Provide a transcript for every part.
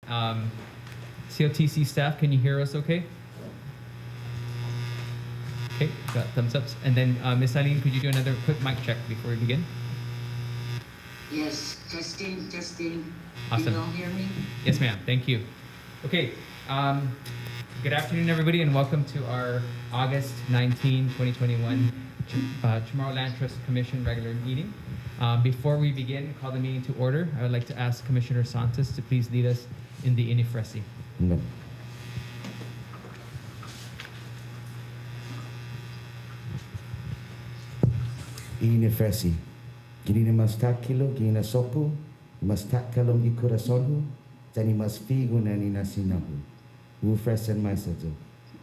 CLTC staff, can you hear us okay? Okay, got thumbs ups. And then Miss Eileen, could you do another quick mic check before we begin? Yes, testing, testing. Awesome. Can you all hear me? Yes, ma'am. Thank you. Okay. Good afternoon, everybody, and welcome to our August 19, 2021 CHamoru Land Trust Commission regular meeting. Before we begin, call the meeting to order. I would like to ask Commissioner Santos to please lead us in the Inifresi. No. Inifresi. Gini mas takilo, gina sopu, mas takalom di coraçonhu, tani mas figo na ni nasinahu. O fresen mais ato.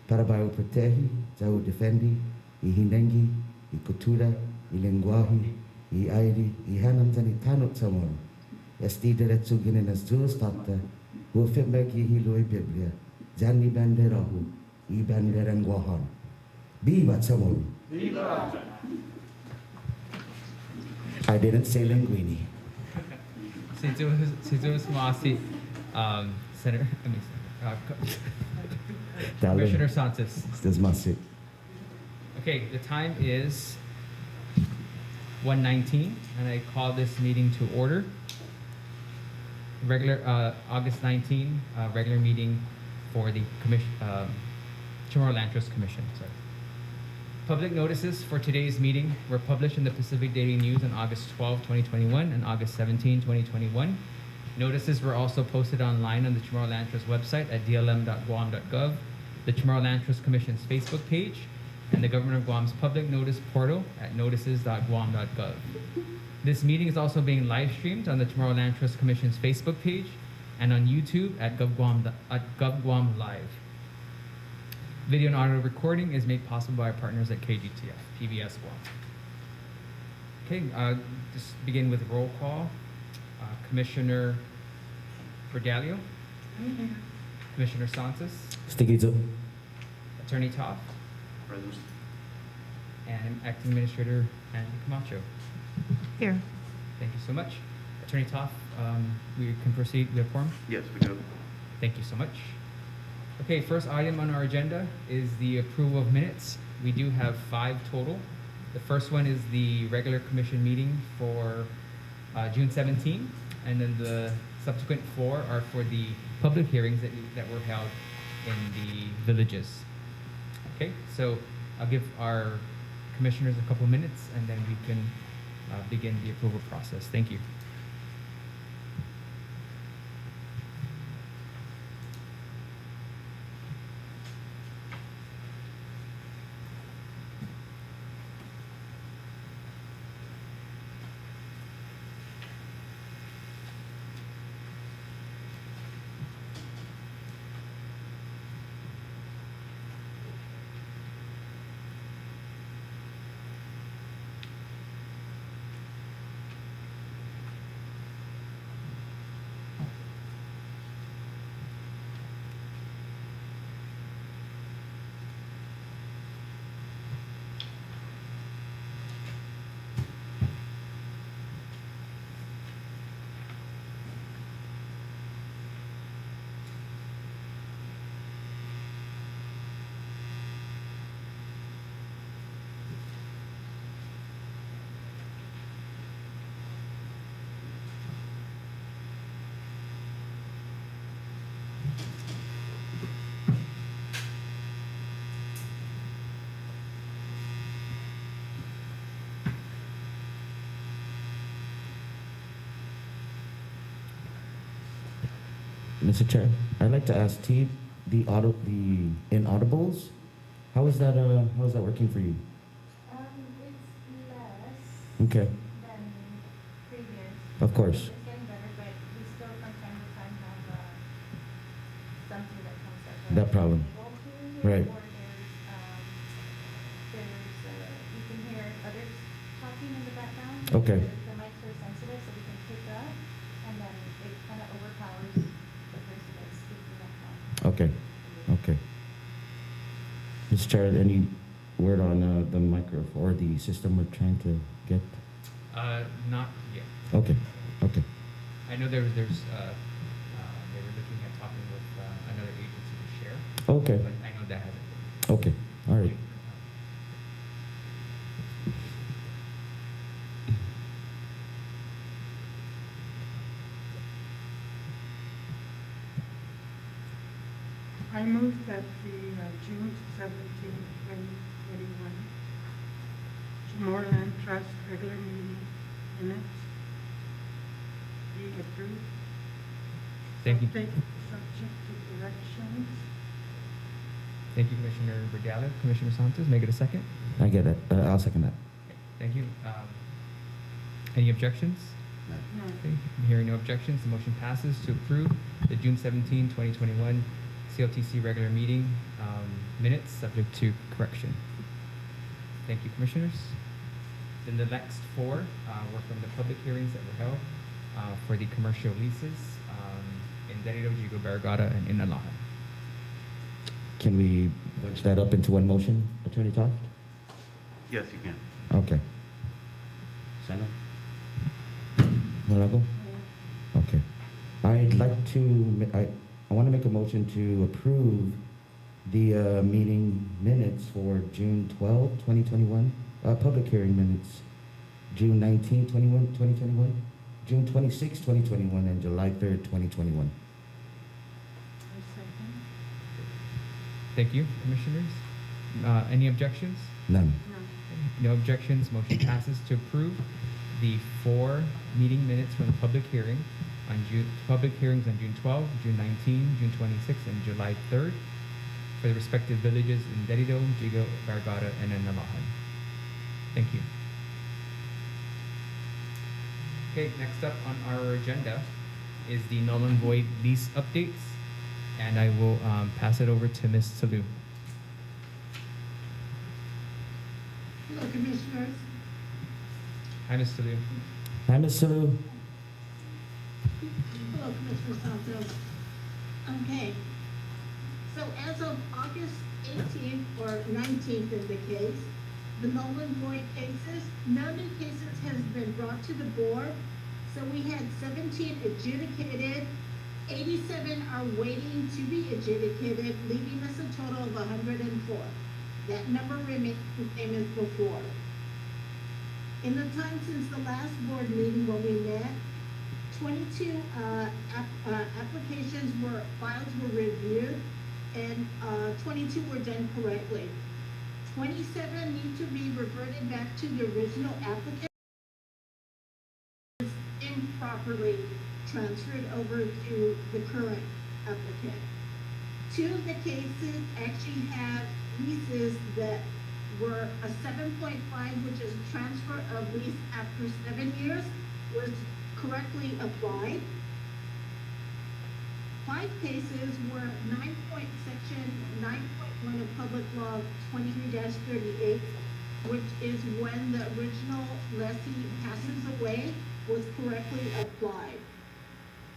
Para baio protege, jau defendi, I hinengi, I cultura, I linguaje, I airi, I hanam tani tanot CHamoru. Esti diretsu gini nas duas tata, o fembeki hiloi Biblia, jani banderahu, I banderan guahan. Viva CHamoru! Viva! I didn't say linguini. Sizus Masi, Senator, Commissioner Santos. This must it. Okay, the time is 1:19, and I call this meeting to order. Regular August 19, regular meeting for the CHamoru Land Trust Commission. Sorry. Public notices for today's meeting were published in the Pacific Daily News on August 12, 2021 and August 17, 2021. Notices were also posted online on the CHamoru Land Trust website at dlm.guam.gov, the CHamoru Land Trust Commission's Facebook page, and the Government of Guam's public notice portal at notices.guam.gov. This meeting is also being live streamed on the CHamoru Land Trust Commission's Facebook page and on YouTube at GovGuam Live. Video and audio recording is made possible by our partners at KGTF, PBS Guam. Okay, just begin with roll call. Commissioner Verdalio, Commissioner Santos, Stigizo. Attorney Toff, Present. and Acting Administrator Andy Camacho. Here. Thank you so much. Attorney Toff, we can proceed. We have quorum? Yes, we do. Thank you so much. Okay, first item on our agenda is the approval of minutes. We do have 5 total. The first one is the regular commission meeting for June 17, and then the subsequent 4 are for the public hearings that were held in the villages. Okay, so I'll give our commissioners a couple minutes, and then we can begin the approval process. Thank you. Mr. Chair, I'd like to ask T, the inaudibles, how is that working for you? It's less Okay, than previous. of course. It's getting better, but we still from time to time have something that comes up. That problem. Right. Or you can hear others talking in the background. Okay. The mics are sensitive, so we can pick up, and then it kind of overpowers the person that's speaking that time. Okay, okay. Mr. Chair, any word on the microphone or the system we're trying to get? Not yet. Okay, okay. I know they were looking at talking with another agency to share, Okay, but I know that hasn't been. okay, all right. I move that the June 17, 2021 CHamoru Land Trust regular meeting minutes be approved. Thank you. Subject to corrections. Thank you, Commissioner Brigala. Commissioner Santos, make it a second. I get it. I'll second that. Thank you. Any objections? No. Okay, hearing no objections, the motion passes to approve the June 17, 2021 CLTC regular meeting minutes, subject to correction. Thank you, Commissioners. Then the next four were from the public hearings that were held for the commercial leases in Derrida, Jigo, Barragata, and Inalahan. Can we bunch that up into one motion, Attorney Toft? Yes, you can. Okay. Senna? Malago? Okay. I'd like to, I want to make a motion to approve the meeting minutes for June 12, 2021, public hearing minutes, June 19, 2021, June 26, 2021, and July 3rd, 2021. I second. Thank you, Commissioners. Any objections? None. No. No objections, motion passes to approve the four meeting minutes from the public hearing on public hearings on June 12, June 19, June 26, and July 3rd for the respective villages in Derrida, Jigo, Barragata, and Inalahan. Thank you. Okay, next up on our agenda is the null and void lease updates, and I will pass it over to Ms. Salu. Hello, Commissioners. Hi, Ms. Salu. Hi, Ms. Salu. Hello, Commissioner Santos. Okay, so as of August 18th or 19th in the case, the null and void cases, no new cases has been brought to the board. So we had 17 adjudicated, 87 are waiting to be adjudicated, leaving us a total of 104. That number remains the same as before. In the time since the last board meeting when we met, 22 applications files were reviewed, and 22 were done correctly. 27 need to be reverted back to the original applicant, improperly transferred over to the current applicant. 2 of the cases actually have leases that were a 7.5, which is transfer of lease after 7 years, was correctly applied. 5 cases were section 9.1 of Public Law 23-38, which is when the original lessee passes away, was correctly applied.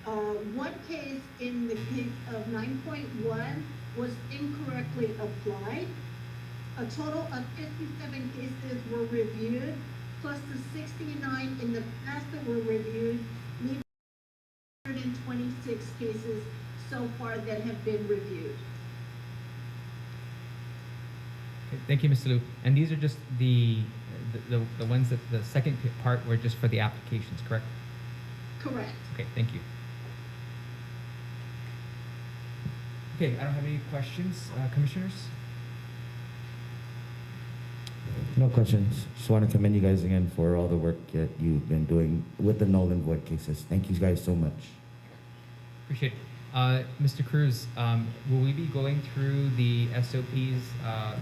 1 case in the case of 9.1 was incorrectly applied. A total of 57 cases were reviewed, plus the 69 in the past that were reviewed, leaving 126 cases so far that have been reviewed. Okay, thank you, Ms. Liu. And these are just the ones that the second part were just for the applications, correct? Correct. Okay, thank you. Okay, I don't have any questions, commissioners. No questions. Just want to commend you guys again for all the work that you've been doing with the null and void cases. Thank you guys so much. Appreciate it. Mr. Cruz, will we be going through the SOPs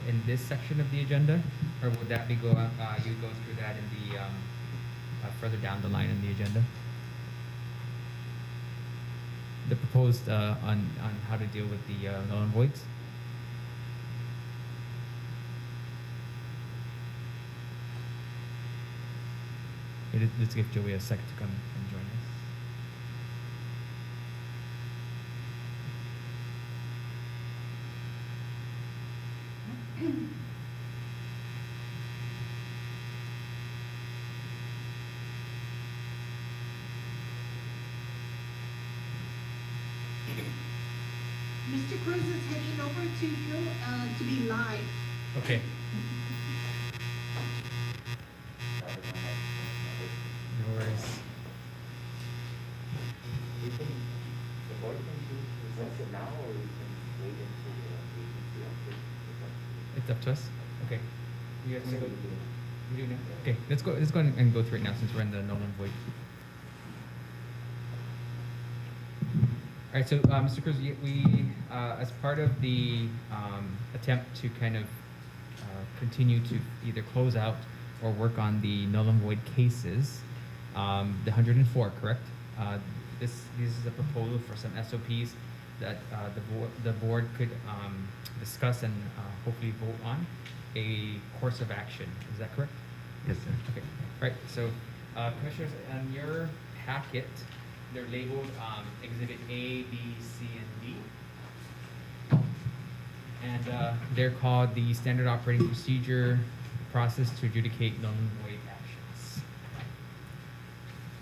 in this section of the agenda, or would that be you go through that in the further down the line in the agenda? The proposed on how to deal with the null and voids. Let's give Joey a second to come and join us. Mr. Cruz is heading over to be live. Okay. No worries. We can, the board can choose to recess it now, or we can wait until the agency update. It's up to us. Okay. You guys wanna go? We do now? Okay, let's go and go through it now since we're in the null and void. All right, so Mr. Cruz, we as part of the attempt to kind of continue to either close out or work on the null and void cases, the 104, correct? This is a proposal for some SOPs that the board could discuss and hopefully vote on a course of action. Is that correct? Yes, sir. Okay. All right. So, commissioners, on your packet, they're labeled Exhibit A, B, C, and D, and they're called the Standard Operating Procedure Process to Adjudicate Null and Void Actions.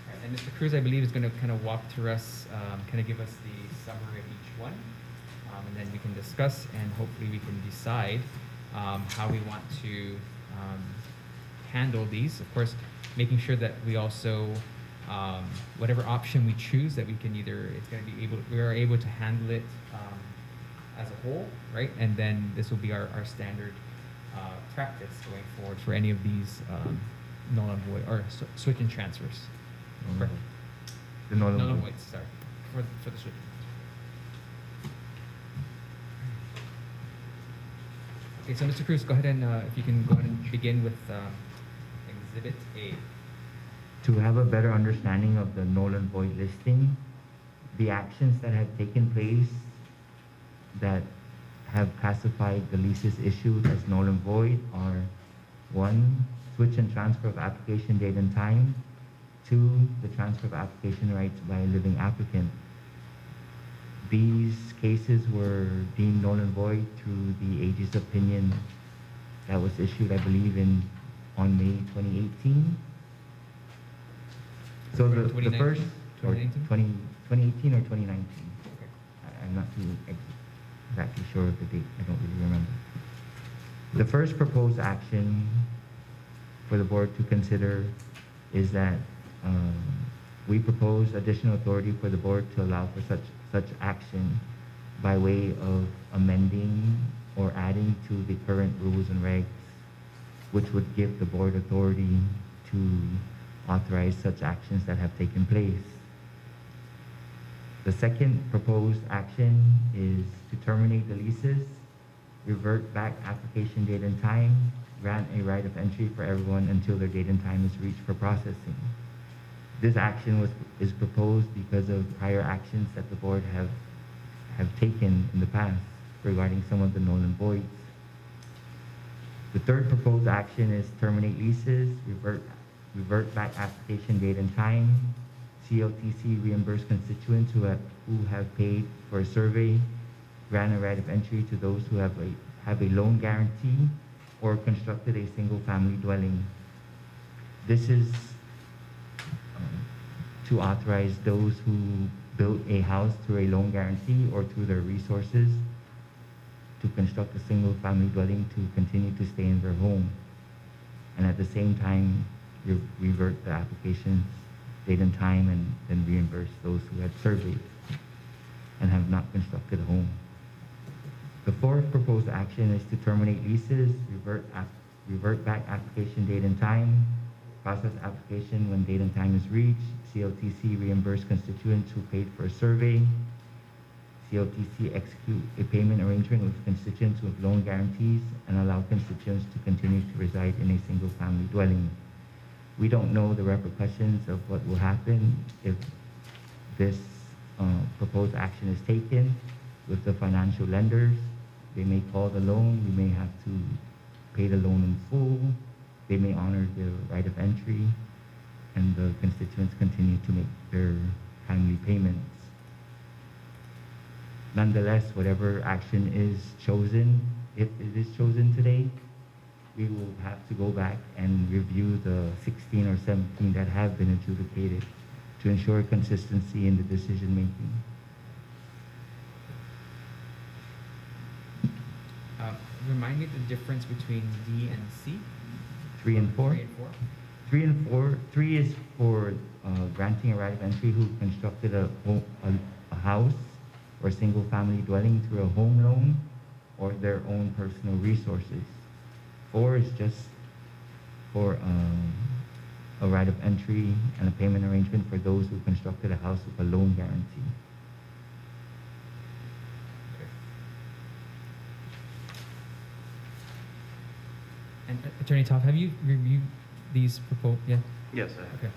All right, and Mr. Cruz, I believe, is going to kind of walk through us, kind of give us the summary of each one, and then we can discuss and hopefully we can decide how we want to handle these. Of course, making sure that we also whatever option we choose, that we can either we are able to handle it as a whole, right? And then this will be our standard practice going forward for any of these null and void or switch and transfers. Correct? The null and Null and void. voids, sorry, for the switch. Okay, so Mr. Cruz, go ahead and if you can go ahead and begin with Exhibit A. To have a better understanding of the null and void listing, the actions that have taken place that have classified the leases issued as null and void are: 1, switch and transfer of application date and time; 2, the transfer of application rights by a living applicant. These cases were deemed null and void through the AG's opinion that was issued, I believe, on May 2018. So the first, or 2018 or 2019. Okay. I'm not too exactly sure of the date. I don't really remember. The first proposed action for the board to consider is that we propose additional authority for the board to allow for such action by way of amending or adding to the current rules and regs, which would give the board authority to authorize such actions that have taken place. The second proposed action is to terminate the leases, revert back application date and time, grant a right of entry for everyone until their date and time is reached for processing. This action is proposed because of prior actions that the board have taken in the past regarding some of the null and voids. The third proposed action is terminate leases, revert back application date and time, CLTC reimburse constituents who have paid for a survey, grant a right of entry to those who have a loan guarantee or constructed a single family dwelling. This is to authorize those who built a house through a loan guarantee or through their resources to construct a single family dwelling to continue to stay in their home, and at the same time revert the application's date and time and then reimburse those who had surveyed and have not constructed a home. The fourth proposed action is to terminate leases, revert back application date and time, process application when date and time is reached, CLTC reimburse constituents who paid for a survey, CLTC execute a payment arrangement with constituents with loan guarantees and allow constituents to continue to reside in a single family dwelling. We don't know the repercussions of what will happen if this proposed action is taken with the financial lenders. They may call the loan, we may have to pay the loan in full, they may honor the right of entry, and the constituents continue to make their timely payments. Nonetheless, whatever action is chosen, if it is chosen today, we will have to go back and review the 16 or 17 that have been adjudicated to ensure consistency in the decision making. remind me the difference between D and C? 3 and 4. 3 and 4? 3 and 4. 3 is for granting a right of entry who constructed a house or single-family dwelling through a home loan or their own personal resources. 4 is just for a right of entry and a payment arrangement for those who constructed a house with a loan guarantee. Okay. And Attorney Toff, have you reviewed these proposed? Yeah. Yes, I have. Okay.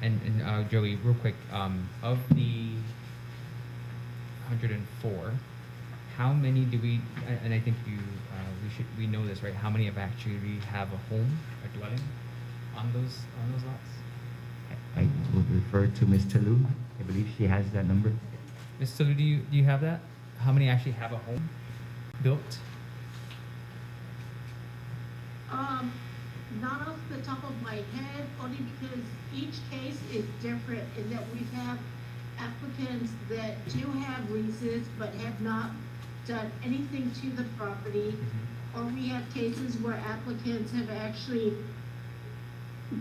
And Joey, real quick, of the 104, how many do we? And I think we know this, right? How many have actually have a home, a dwelling, on those lots? I would refer to Ms. Talou. I believe she has that number. Ms. Salu, do you have that? How many actually have a home built? Not off the top of my head, only because each case is different in that we have applicants that do have leases but have not done anything to the property. Or we have cases where applicants have actually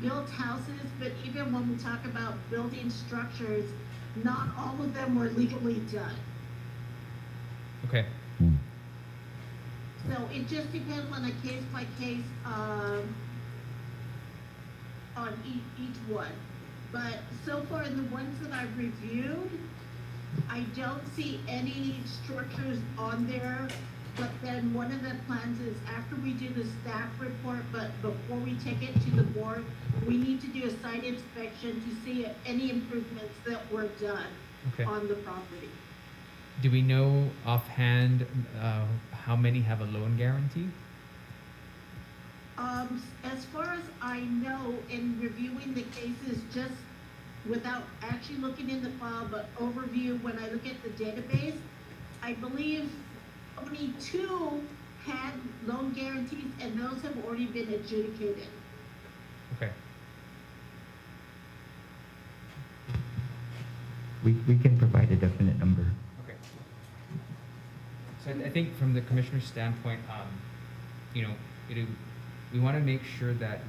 built houses, but even when we talk about building structures, not all of them were legally done. Okay. So it just depends on a case by case, on each one. But so far in the ones that I've reviewed, I don't see any structures on there. But then one of the plans is after we do the staff report, but before we take it to the board, we need to do a site inspection to see if any improvements that were done Okay. on the property. Do we know offhand how many have a loan guarantee? As far as I know, in reviewing the cases, just without actually looking in the file, but overview, when I look at the database, I believe only 2 had loan guarantees, and those have already been adjudicated. Okay. We can provide a definite number. Okay. So I think from the commissioner's standpoint, you know, we want to make sure that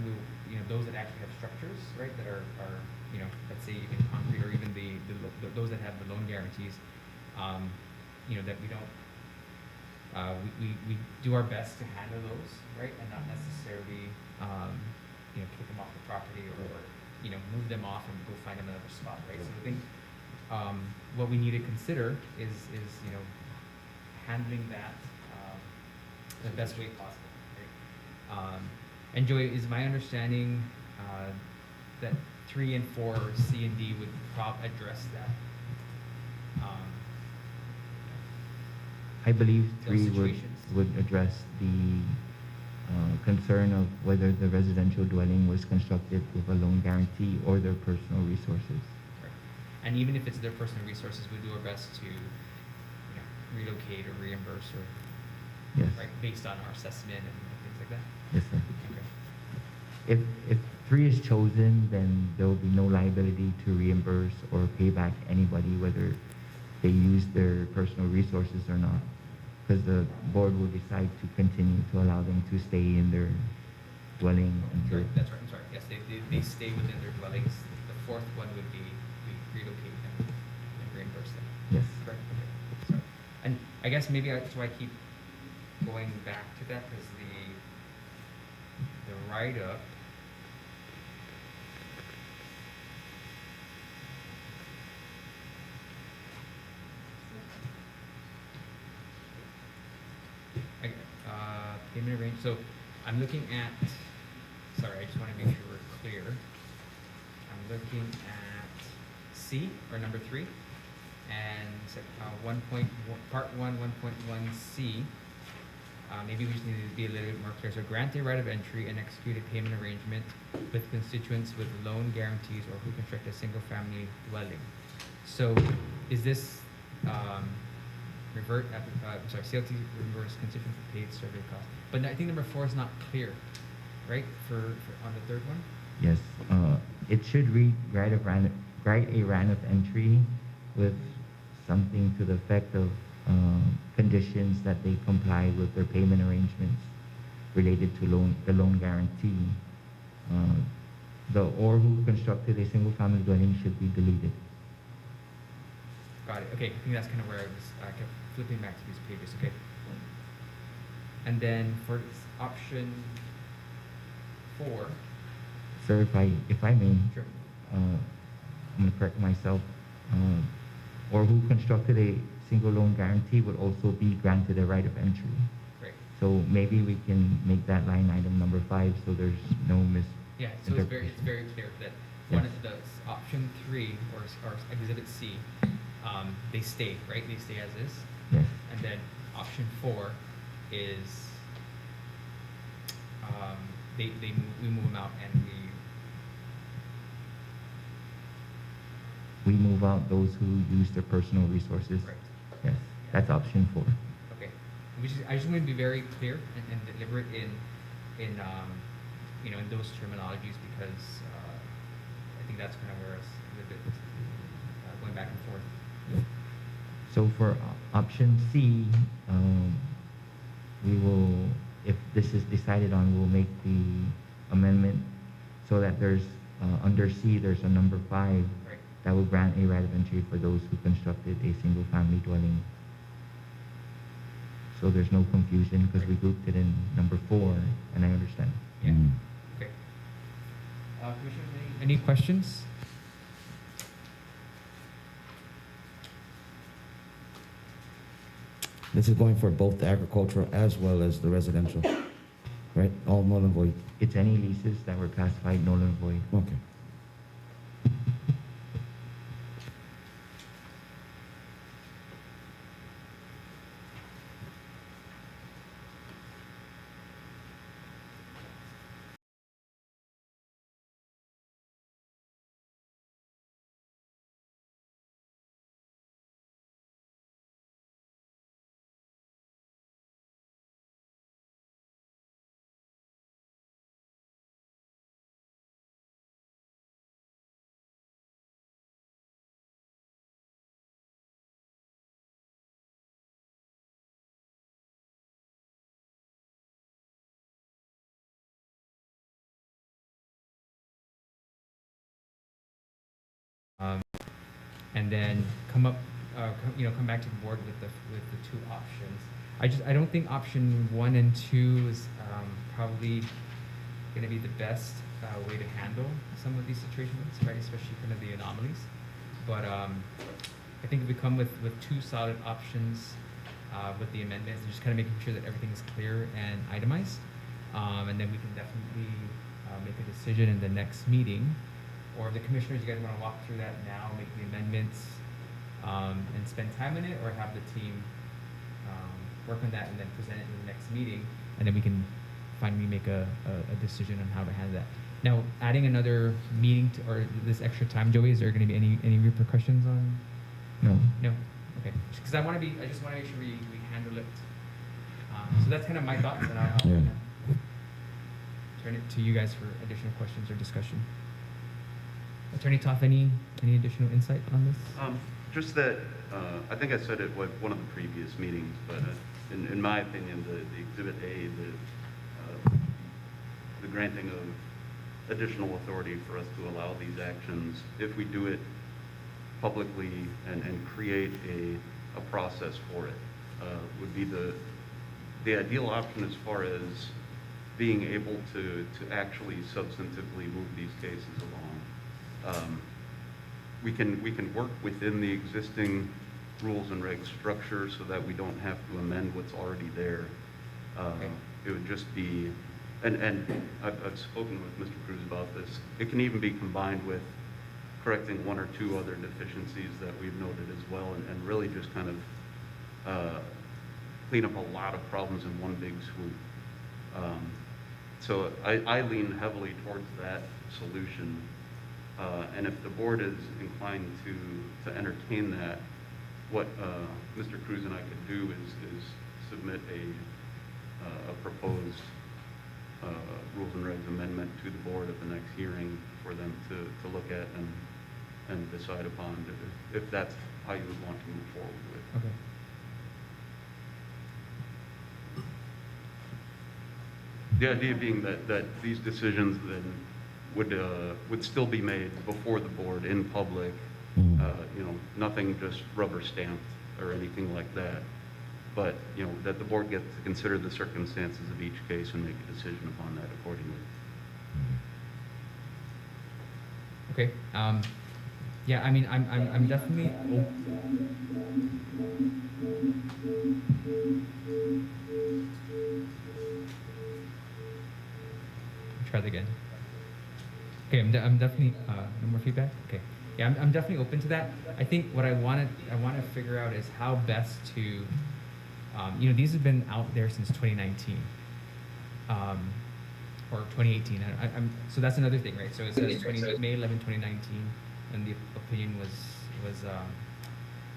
those that actually have structures, right, that are you know, let's say even concrete or even those that have the loan guarantees, you know, that we don't. We do our best to handle those, right, and not necessarily, you know, kick them off the property or you know, move them off and go find them another spot, right? So I think what we need to consider is you know, handling that the best way possible, right? And Joey, is my understanding that 3 and 4, C and D would address that? I believe Those 3 situations. would address the concern of whether the residential dwelling was constructed with a loan guarantee or their personal resources. Right. And even if it's their personal resources, we do our best to, you know, relocate or reimburse or, Yes. right, based on our assessment and things like that. Yes, sir. Okay. If 3 is chosen, then there will be no liability to reimburse or pay back anybody, whether they use their personal resources or not, because the board will decide to continue to allow them to stay in their dwelling until. Right, that's right. I'm sorry. Yes, they stay within their dwellings. The 4th one would be we relocate them and reimburse them. Yes. Correct. Okay. Sorry. And I guess maybe that's why I keep going back to that, because the write-up. Payment range. So I'm looking at. Sorry, I just want to make sure we're clear. I'm looking at C or number 3, and part 1, 1.1C. Maybe we just need to be a little bit more clear. So grant a right of entry and execute a payment arrangement with constituents with loan guarantees or who construct a single family dwelling. So is this CLT reimburse constituent for paid survey costs. But I think number 4 is not clear, right? For on the third one. Yes, it should read write a run of entry with something to the effect of conditions that they comply with their payment arrangements related to the loan guarantee. The or who constructed a single family dwelling should be deleted. Got it. Okay, I think that's kind of where I kept flipping back to these pages. Okay. And then for option 4. Sir, if I may, Sure. I'm going to correct myself. Or who constructed a single loan guarantee would also be granted a right of entry. Great. So maybe we can make that line item number 5 so there's no Yeah, so it's very clear that one of the option 3 or exhibit C, they stay, right? They stay as is. Yes. And then option 4 is we move them out and We move out those who use their personal resources. Right. Yes, that's option 4. okay. I just want to be very clear and deliberate in in those terminologies because I think that's kind of where it's a little bit going back and forth. So for option C, we will, if this is decided on, we'll make the amendment so that there's, under C, there's a number 5 Right. that will grant a right of entry for those who constructed a single family dwelling. So there's no confusion because we grouped it in number 4, and I understand. Yeah. Mm. Okay. Commissioners, any questions? This is going for both the agricultural as well as the residential, right? All null and void. It's any leases that were classified null and void. Okay. And then come back to the board with the 2 options. I don't think option 1 and 2 is probably going to be the best way to handle some of these situations, right? Especially kind of the anomalies. But I think if we come with 2 solid options with the amendments, and just kind of making sure that everything is clear and itemized, and then we can definitely make a decision in the next meeting. Or if the commissioners, you guys want to walk through that now, make the amendments, and spend time on it, or have the team work on that and then present it in the next meeting, and then we can finally make a decision on how to handle that. Now, adding another meeting or this extra time, Joey, is there going to be any repercussions on? No. No. Okay. Because I just want to make sure we handle it. So that's kind of my thoughts, and I'll Yeah. turn it to you guys for additional questions or discussion. Attorney Toth, any additional insight on this? Just that, I think I said it at one of the previous meetings, but in my opinion, the Exhibit A, the granting of additional authority for us to allow these actions, if we do it publicly and create a process for it, would be the ideal option as far as being able to actually substantively move these cases along. We can work within the existing rules and regs structure so that we don't have to amend what's already there. It would just be, and I've spoken with Mr. Cruz about this. It can even be combined with correcting 1 or 2 other deficiencies that we've noted as well, and really just kind of clean up a lot of problems in one big swoop. So I lean heavily towards that solution. And if the board is inclined to entertain that, what Mr. Cruz and I could do is submit a proposed rules and regs amendment to the board at the next hearing for them to look at and decide upon if that's how you would want to move forward with. Okay. The idea being that these decisions then would still be made before the board in public, you know, nothing just rubber stamped or anything like that. But, you know, that the board gets to consider the circumstances of each case and make a decision upon that accordingly. Okay. Yeah, I mean, I'm definitely try that again. Okay, I'm definitely no more feedback. Okay, yeah, I'm definitely open to that. I think what I want to figure out is how best to, you know, these have been out there since 2019, or 2018. So that's another thing, right? So it says May 11, 2019, and the opinion was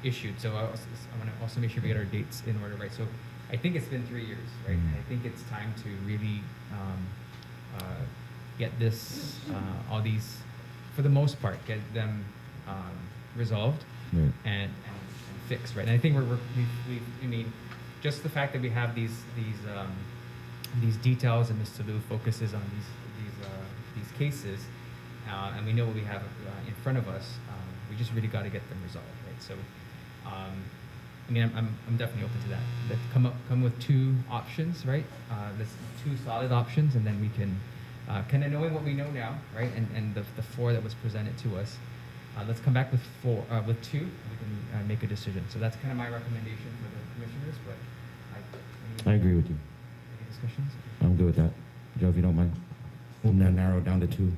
issued. So I want to also make sure we get our dates in order, right? So I think it's been 3 years, right? And I think it's time to really get this, all these, for the most part, get them resolved and fixed, right? And I think we've I mean, just the fact that we have these details and Ms. Salou focuses on these cases, and we know what we have in front of us. We just really got to get them resolved, right? So, I mean, I'm definitely open to that. Let's come with two options, right? Let's two solid options, and then we can, kind of knowing what we know now, right? And the four that was presented to us, let's come back with two. We can make a decision. So that's kind of my recommendation for the commissioners. But I agree with you. any discussions? I'm good with that. Joe, if you don't mind. We'll now narrow it down to two.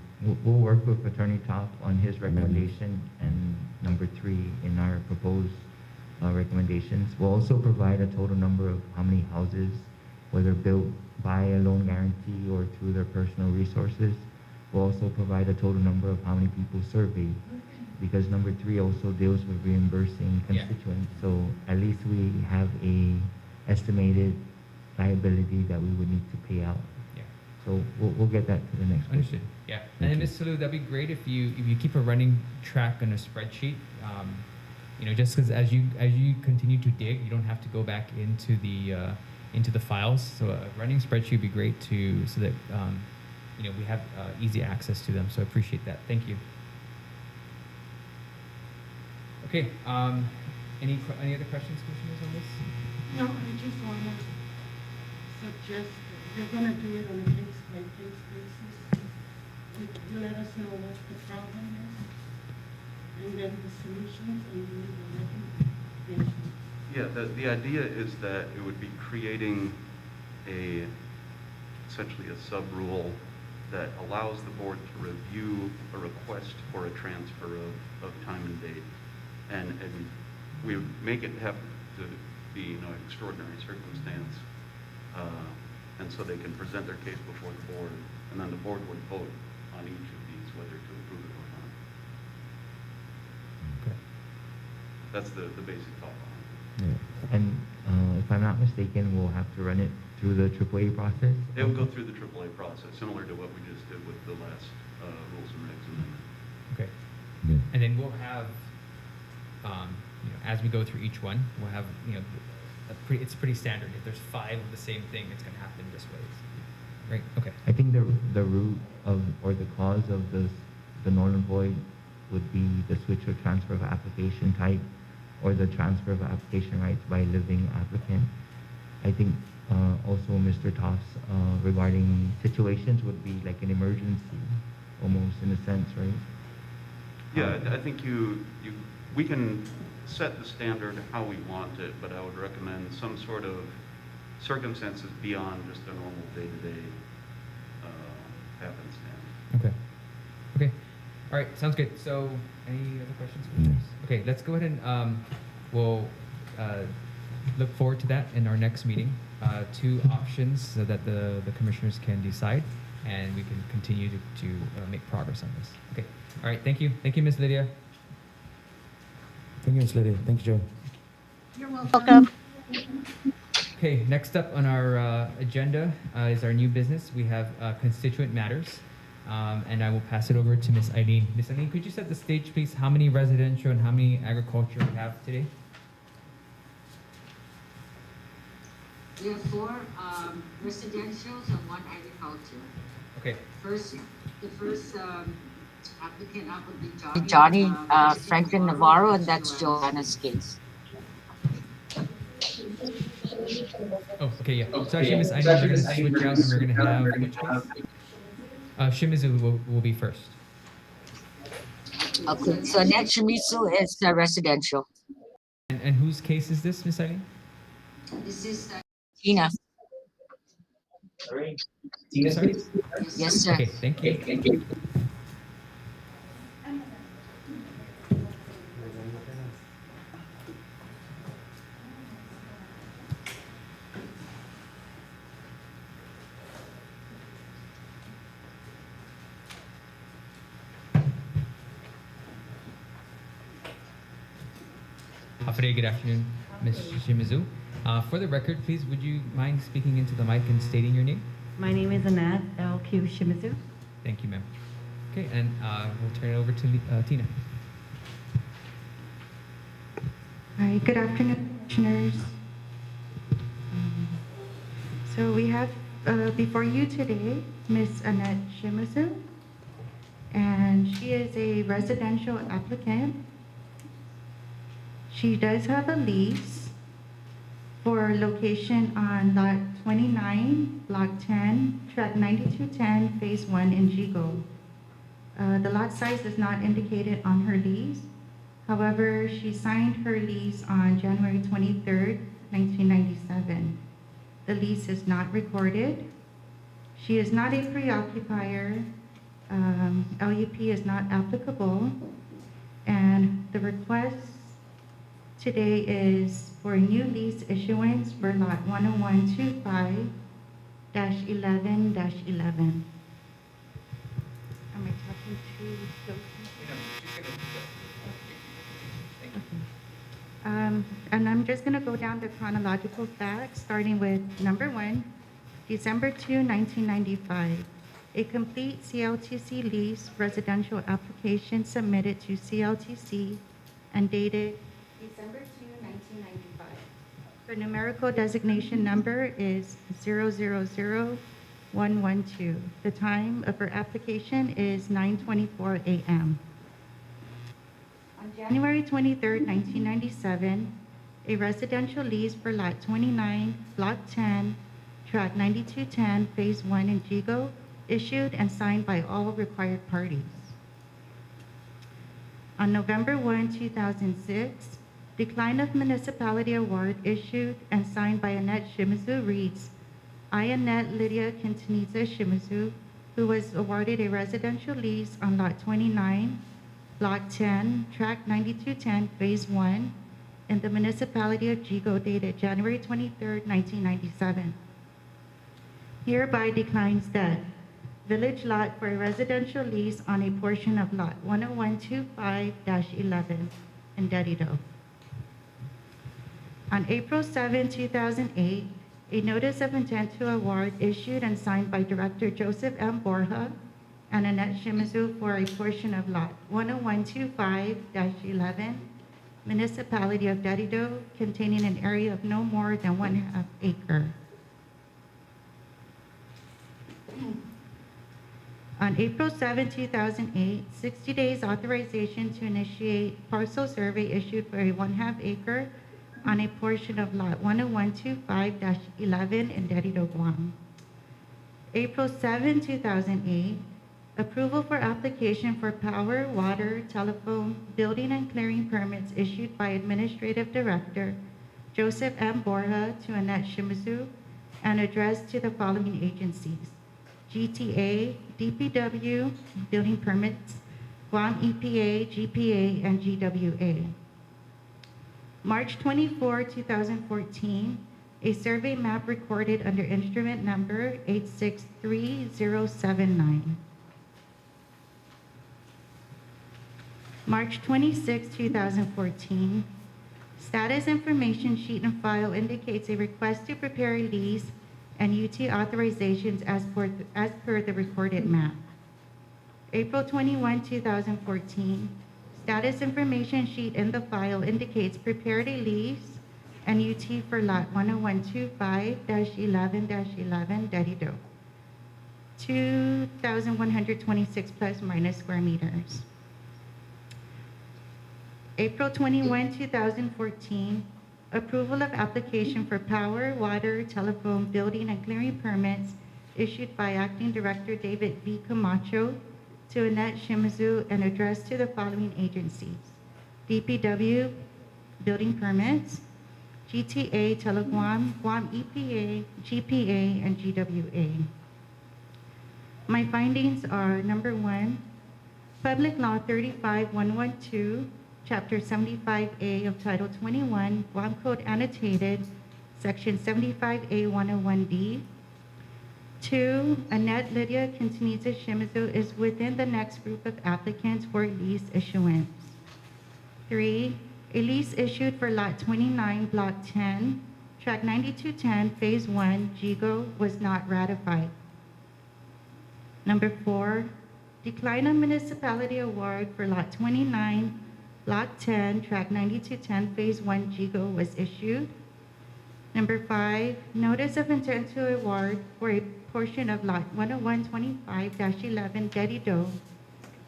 We'll work with Attorney Top on his recommendation and number 3 in our proposed recommendations. We'll also provide a total number of how many houses, whether built by a loan guarantee or through their personal resources. We'll also provide a total number of how many people surveyed, because number 3 also deals with reimbursing constituents. So at least we have a estimated liability that we would need to pay out. Yeah. So we'll get that to the next one. Understood. Yeah. And then Ms. Salou, that'd be great if you keep a running track on a spreadsheet. You know, just because as you continue to dig, you don't have to go back into the files. So a running spreadsheet would be great so that you know, we have easy access to them. So I appreciate that. Thank you. Okay. Any other questions, commissioners, on this? No, I just want to suggest that you're going to do it on a case-by-case basis. You let us know what the problem is, and then the solutions, and the recommendations. Yeah, the idea is that it would be creating essentially a sub-rule that allows the board to review a request for a transfer of time and date. And we would make it have to be, you know, extraordinary circumstance. And so they can present their case before the board, and then the board would vote on each of these, whether to approve it or not. Okay. That's the basic thought behind it. Yeah. And if I'm not mistaken, we'll have to run it through the AAA process? It will go through the AAA process, similar to what we just did with the last rules and regs amendment. Okay. Yeah. And then we'll have, you know, as we go through each one, we'll have, you know, it's pretty standard. If there's 5 of the same thing, it's going to happen this way. Right? Okay. I think the root of, or the cause of the null and void would be the switch or transfer of application type, or the transfer of application rights by a living applicant. I think also Mr. Toff's regarding situations would be like an emergency, almost in a sense, right? Yeah, I think we can set the standard how we want it, but I would recommend some sort of circumstances beyond just a normal day-to-day happenstance. Okay. Okay. All right. Sounds good. So, any other questions? Okay. Let's go ahead and we'll look forward to that in our next meeting. 2 options so that the commissioners can decide, and we can continue to make progress on this. Okay. All right. Thank you. Thank you, Ms. Lydia. Thank you, Ms. Lydia. Thank you, Joe. You're welcome. Okay, next up on our agenda is our new business. We have constituent matters. And I will pass it over to Miss Eileen. Miss Eileen, could you set the stage, please? How many residential and how many agriculture we have today? We have four residentials and one agriculture. Okay. The first applicant up would be Johnny Franklin Navarro, and that's Joanna's case. Oh, okay, yeah. So actually, Miss Eileen, we're gonna switch out and we're gonna have which case? Shimazu will be first. Okay, so Annette Shimazu is residential. And whose case is this, Miss Eileen? This is Tina. Sorry? Yes, sir. Okay, thank you. Good afternoon, Ms. Shimazu. For the record, please, would you mind speaking into the mic and stating your name? My name is Annette L.Q. Shimazu. Thank you, ma'am. Okay, and we'll turn it over to Tina. Hi, good afternoon, commissioners. So we have before you today Ms. Annette Shimazu, and she is a residential applicant. She does have a lease for location on lot 29, block 10, track 9210, phase 1 in Jigo. The lot size is not indicated on her lease. However, she signed her lease on January 23rd, 1997. The lease is not recorded. She is not a preoccupier. LUP is not applicable. And the request today is for a new lease issuance for lot 10125-11-11. Am I talking too slow? And I'm just going to go down the chronological facts, starting with number 1, December 2, 1995. A complete CLTC lease residential application submitted to CLTC and dated December 2, 1995. Her numerical designation number is 000112. The time of her application is 9:24 a.m. On January 23, 1997, a residential lease for lot 29, block 10, track 9210, phase 1 in Jigo, issued and signed by all required parties. On November 1, 2006, decline of municipality award issued and signed by Annette Shimazu reads, I, Annette Lydia Quintanilla Shimazu, who was awarded a residential lease on lot 29, block 10, track 9210, phase 1, in the municipality of Jigo dated January 23, 1997. Hereby declines that village lot for a residential lease on a portion of lot 10125-11 in Dedido. On April 7, 2008, a notice of intent to award issued and signed by Director Joseph M. Borja and Annette Shimazu for a portion of lot 10125-11, municipality of Dedido, containing an area of no more than 1/2 acre. On April 7, 2008, 60 days authorization to initiate parcel survey issued for a 1/2 acre on a portion of lot 10125-11 in Dedido, Guam. April 7, 2008, approval for application for power, water, telephone, building and clearing permits issued by Administrative Director Joseph M. Borja to Annette Shimazu and addressed to the following agencies: GTA, DPW, building permits, Guam EPA, GPA, and GWA. March 24, 2014, a survey map recorded under instrument number 863079. March 26, 2014, Status information sheet and file indicates a request to prepare a lease and UT authorizations as per the recorded map. April 21, 2014, status information sheet in the file indicates prepared a lease and UT for lot 10125-11-11 Dedido, 2,126 plus minus square meters. April 21, 2014, approval of application for power, water, telephone, building, and clearing permits issued by Acting Director David V. Camacho to Annette Shimazu and addressed to the following agencies: DPW, building permits, GTA, Teleguam, Guam EPA, GPA, and GWA. My findings are: number one, Public Law 35112, Chapter 75A of Title 21, Guam Code Annotated, Section 75A 101D. 2, Annette Lydia Quintanilla Shimazu is within the next group of applicants for lease issuance. 3, a lease issued for Lot 29, Block 10, Track 9210, Phase 1, GIGO, was not ratified. Number 4, decline of municipality award for Lot 29, Block 10, Track 9210, Phase 1, GIGO was issued. Number 5, notice of intent to award for a portion of Lot 10125-11 Dedido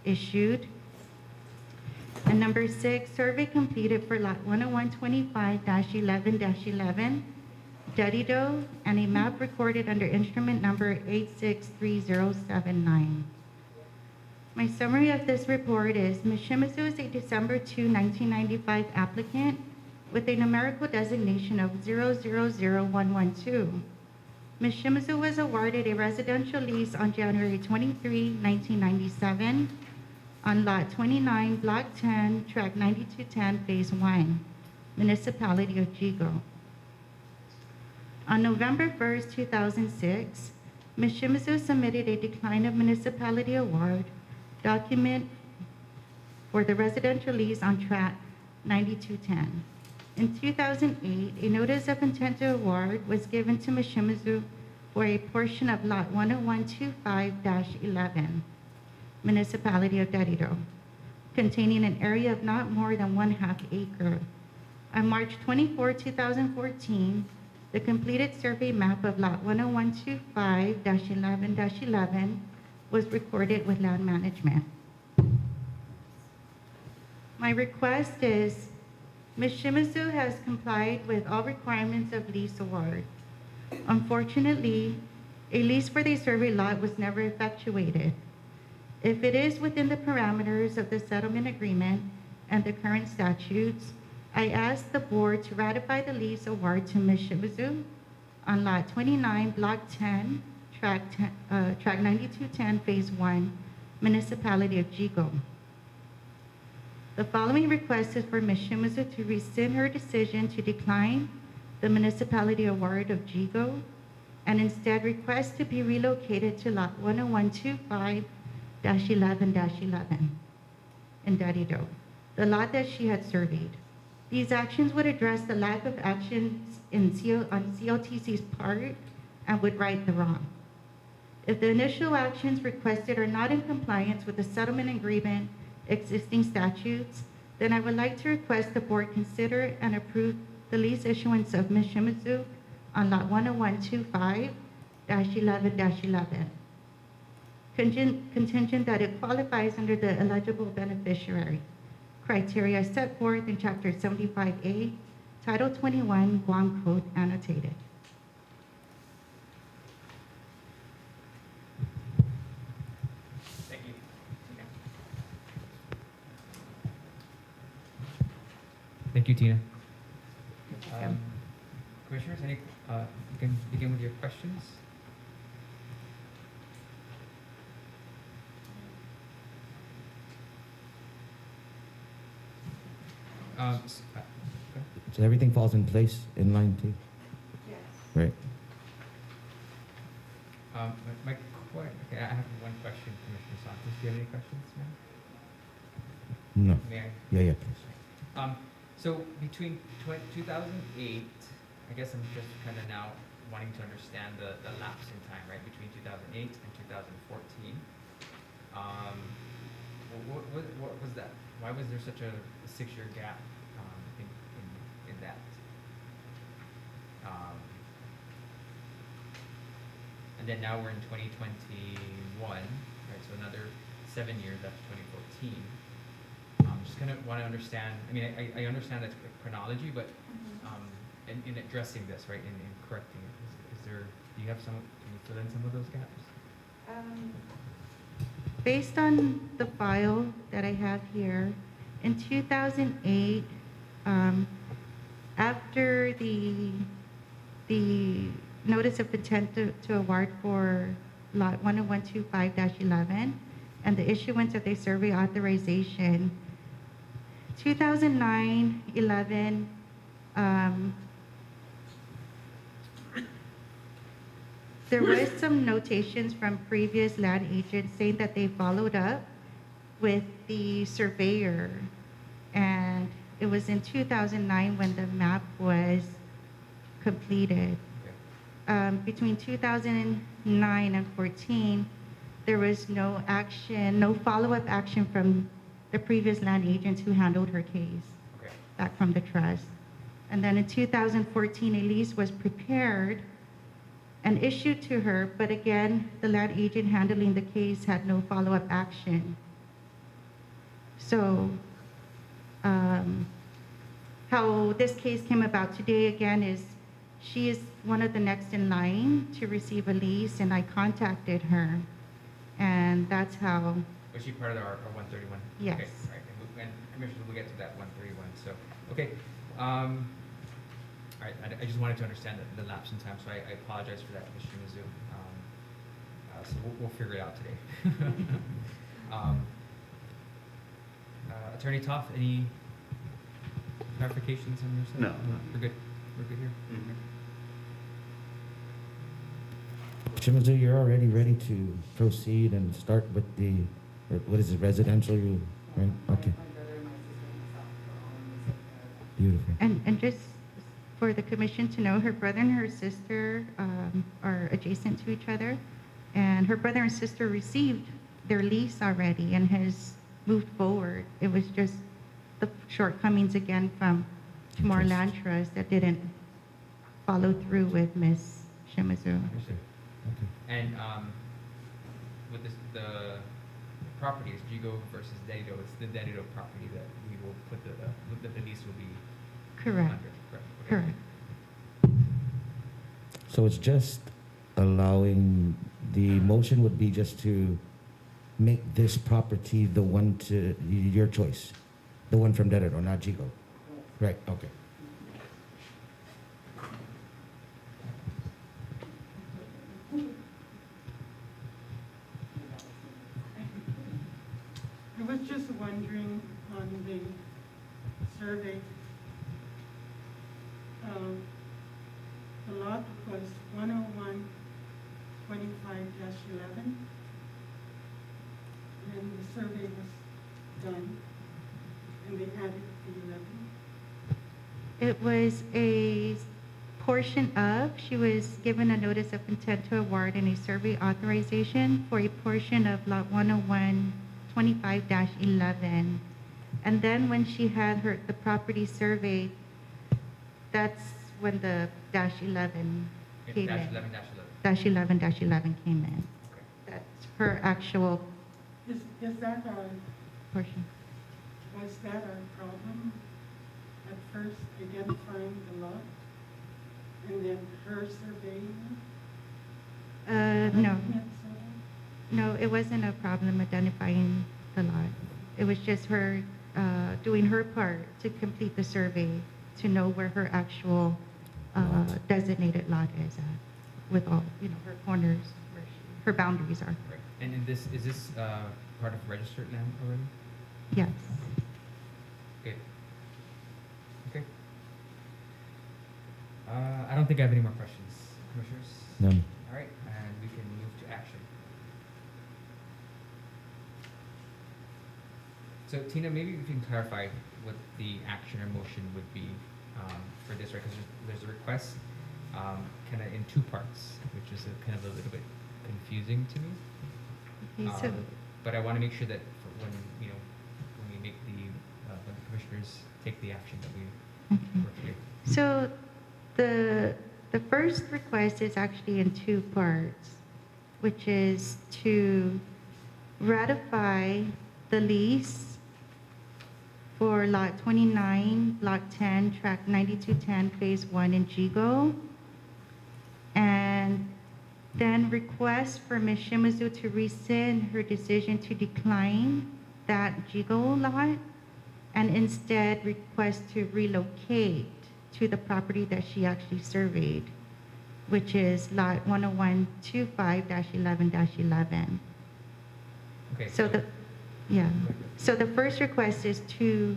issued. And number 6, survey completed for Lot 10125-11-11 Dedido, and a map recorded under instrument number 863079. My summary of this report is: Ms. Shimazu is a December 2, 1995 applicant with a numerical designation of 000112. Ms. Shimazu was awarded a residential lease on January 23, 1997 on Lot 29, Block 10, Track 9210, Phase 1, Municipality of GIGO. On November 1st, 2006, Ms. Shimazu submitted a decline of municipality award document for the residential lease on Track 9210. In 2008, a notice of intent to award was given to Ms. Shimazu for a portion of Lot 10125-11, Municipality of Dedido, containing an area of not more than 1/2 acre. On March 24, 2014, the completed survey map of Lot 10125-11-11 was recorded with land management. My request is: Ms. Shimazu has complied with all requirements of lease award. Unfortunately, a lease for the survey lot was never effectuated. If it is within the parameters of the settlement agreement and the current statutes, I ask the board to ratify the lease award to Ms. Shimazu on Lot 29, Block 10, Track 9210, Phase 1, Municipality of GIGO. The following request is for Ms. Shimazu to rescind her decision to decline the municipality award of GIGO and instead request to be relocated to Lot 10125-11-11 in Dedido, the lot that she had surveyed. These actions would address the lack of actions on CLTC's part and would right the wrong. If the initial actions requested are not in compliance with the settlement agreement, existing statutes, then I would like to request the board consider and approve the lease issuance of Ms. Shimazu on Lot 10125-11-11, contingent that it qualifies under the eligible beneficiary criteria set forth in Chapter 75A, Title 21, Guam Code Annotated. Thank you. Thank you, Tina. Commissioners, you can begin with your questions. So everything falls in place, in line too? Yes. Right. Okay, I have one question, Commissioner Santos. Do you have any questions, ma'am? No. May I? Yeah, please. So between 2008, I guess I'm just kind of now wanting to understand the lapse in time, right, between 2008 and 2014. What was that? Why was there such a 6-year gap in that? And then now we're in 2021, right? So another 7 years after 2014. Just kind of want to understand. I mean, I understand that chronology, but in addressing this, right, in correcting it, is there? Do you have some? Can you fill in some of those gaps? Based on the file that I have here, in 2008, after the notice of intent to award for lot 10125-11 and the issuance of the survey authorization, 2009-11, there was some notations from previous land agents saying that they followed up with the surveyor, and it was in 2009 when the map was completed. Between 2009 and 14, there was no action, no follow-up action from the previous land agents who handled her case back from the trust. And then in 2014, a lease was prepared and issued to her, but again, the land agent handling the case had no follow-up action. So how this case came about today again is she is one of the next in line to receive a lease, and I contacted her, and that's how. Was she part of our 131? Yes. Okay, all right. And Commissioners, we'll get to that 131. So, okay. All right. I just wanted to understand the lapse in time, so I apologize for that, Ms. Shimazu. So we'll figure it out today. Attorney Toff, any clarifications on your side? No. We're good. We're good here. Shimazu, you're already ready to proceed and start with the, what is it, residential, right? Okay. Beautiful. And just for the commission to know, her brother and her sister are adjacent to each other, and her brother and sister received their lease already and has moved forward. It was just the shortcomings again from CHamoru Land Trust that didn't follow through with Ms. Shimazu. Understood. Okay. And with this, the property is Jigo versus Dedido. It's the Dedido property that we will put the lease will be Correct. under. Correct. Okay. Correct. So it's just allowing, the motion would be just to make this property the one to, your choice, the one from Dedido, not Jigo. Right, okay. I was just wondering on the survey, the lot was 10125-11, and the survey was done, and they added the 11. It was a portion of, she was given a notice of intent to award and a survey authorization for a portion of lot 10125-11. And then when she had the property surveyed, that's when the -11 came in. -11 came in. Okay. That's her actual Is that our, portion. was that our problem? At first identifying the lot, and then her surveying? No. Document survey? No, it wasn't a problem identifying the lot. It was just her doing her part to complete the survey to know where her actual designated lot is at, with all, her corners, her boundaries are. Right. And in this, is this part of registered land already? Yes. Okay. Okay. I don't think I have any more questions, Commissioners. None. All right, and we can move to action. So So Tina, maybe if you can clarify what the action or motion would be for this, right? Because there's a request kind of in two parts, which is kind of a little bit confusing to me. Okay, so, But I want to make sure that for when, you know, when we make when the commissioners take the action that we okay. we're clear. So the first request is actually in two parts, which is to ratify the lease for Lot 29, Block 10, Track 9210, Phase 1 in Jigo, and then request for Ms. Shimazu to rescind her decision to decline that Jigo lot and instead request to relocate to the property that she actually surveyed, which is Lot 10125-11-11. Okay. So so the first request is two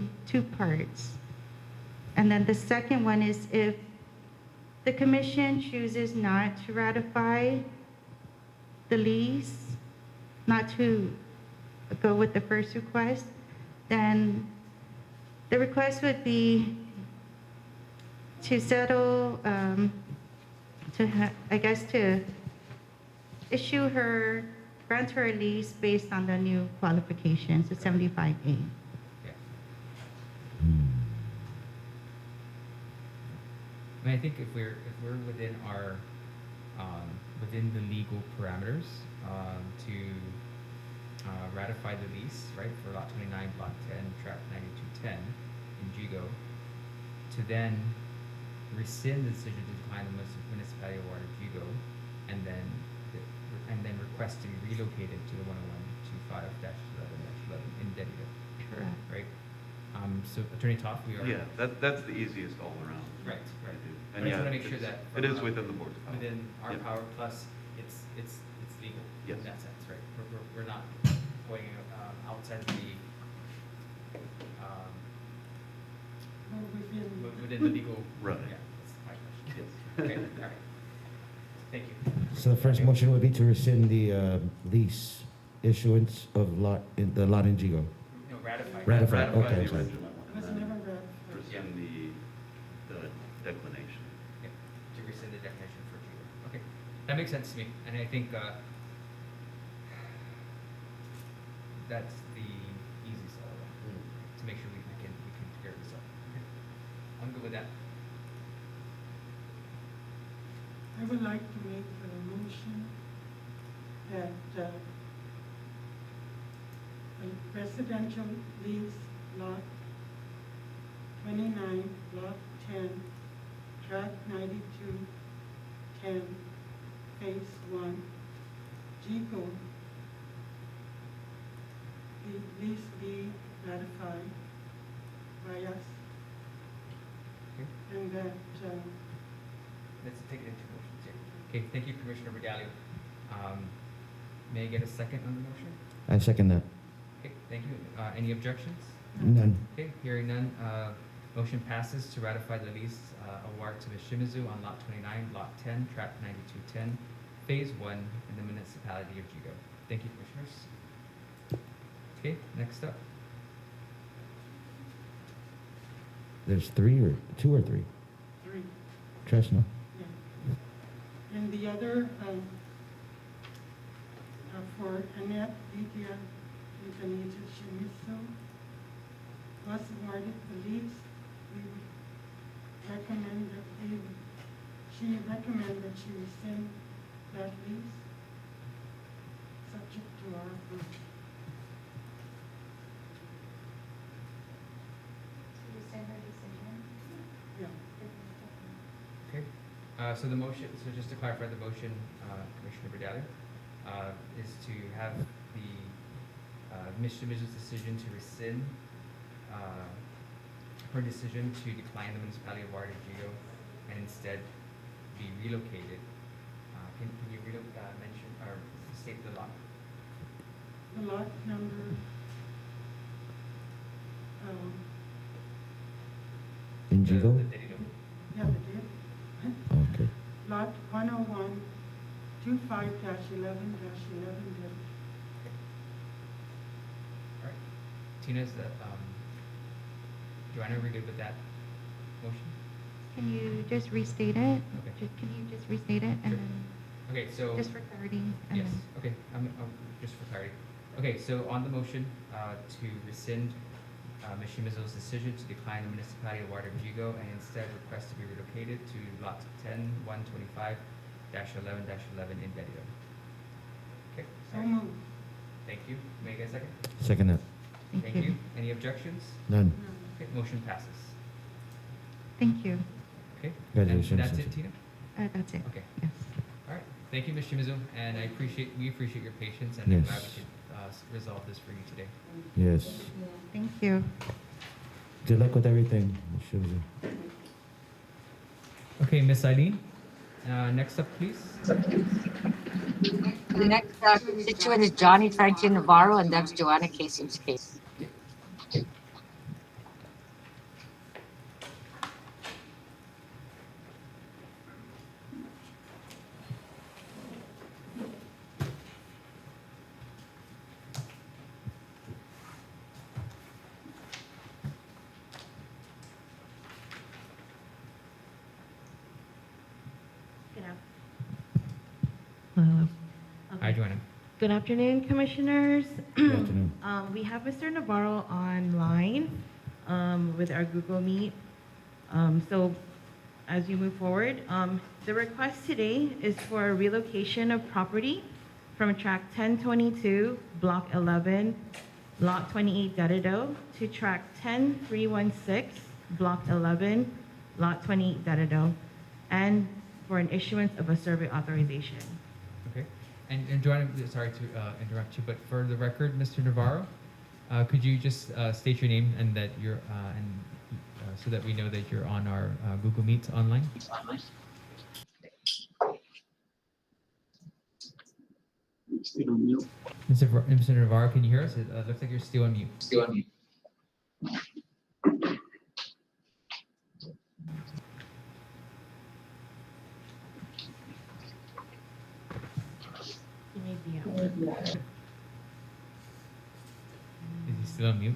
parts. And then the second one is if the commission chooses not to ratify the lease, not to go with the first request, then the request would be to settle, to issue her, grant her a lease based on the new qualifications, the 75A. Yeah. I mean, I think if we're within our within the legal parameters to ratify the lease, right, for Lot 29, Block 10, Tract 9210 in Jigo, to then rescind the decision to decline the municipality award of Jigo, and then request to be relocated to the 10125-11-11 in Delio. Correct. Right. So Attorney Toth, we are. Yeah, that's the easiest all around. Right. Right. And I just yeah, want to make sure that it is within the board's power. within our Yeah. power, plus it's legal Yes. in that sense, right? We're not going outside the within the legal. Right. Yeah, that's my question. Yes. Okay. All right. Thank you. So the first motion would be to rescind the lease issuance of the lot in Jigo. No, ratify. Ratify, Ratify okay, the sorry. original one, Was and then never ratified. rescind the declination. Yeah, to rescind the definition for Jigo. Okay, that makes sense to me, and I think that's the easiest all around, to make sure we can figure this out. Okay. I'm good with that. I would like to make a motion that a residential lease lot 29, block 10, tract 9210, phase 1, Jigo, the lease be ratified by us, Okay. and that Let's take it into motions here. Okay, thank you, Commissioner Regalio. May I get a second on the motion? I second that. Okay, thank you. Any objections? None. Okay, hearing none, motion passes to ratify the lease award to Ms. Shimazu on Lot 29, Lot 10, Tract 9210, Phase 1 in the municipality of Jigo. Thank you, Commissioners. Okay, next up. There's two or three? 3. Treshno. Yeah. And the other, for Annette Shimazu, was awarded the lease. We recommend that she rescind that lease, subject to our approval. To rescind her decision. Yeah. Okay, so the motion, so just to clarify the motion, Commissioner Regalio, is to have the Ms. Shimazu's decision to rescind her decision to decline the municipality of Jigo and instead be relocated. Can you mention or state the lot? The lot number, In Jigo? The date of- yeah, the date. Okay. Lot 10125-11-11. All right. Tina, is that, Joanna, are we good with that motion? Can you just restate it? Okay. Can you just restate it and Sure. then, Okay, so. just for clarity? And Yes, then- okay, just for clarity. Okay, so on the motion, to rescind, Ms. Shimazu's decision to decline the municipality award of Jigo and instead request to be relocated to lot 10-125-11-11 in Bettyville. Okay, So moved. thank you. May I get a second? Second that. Thank you. Any objections? None. Okay, motion passes. Thank you. Okay? Congratulations, And that's Ms. it, Tina? That's it. Okay. Yes. All right. Thank you, Ms. Shimazu, and we appreciate your patience, and I'm glad we Yes. could resolve this for you today. Yes. Thank you. Good luck with everything, Ms. Shimazu. Okay, Miss Eileen, next up, please. The next constituent is Johnny Franklin Navarro, and that's Joanna Casey's case. Hello. Hi, Joanna. Good afternoon, commissioners. Good afternoon. We have Mr. Navarro online with our Google Meet. So as you move forward, the request today is for a relocation of property from track 1022, block 11, lot 28 Dedado to track 10316, block 11, lot 28 Dedado, and for an issuance of a survey authorization. Okay. And Joanna, sorry to interrupt you, but for the record, Mr. Navarro, could you just state your name and that you're so that we know that you're on our Google Meet online? Mr. Navarro, can you hear us? It looks like you're still on mute. He may be out. Is he still on mute?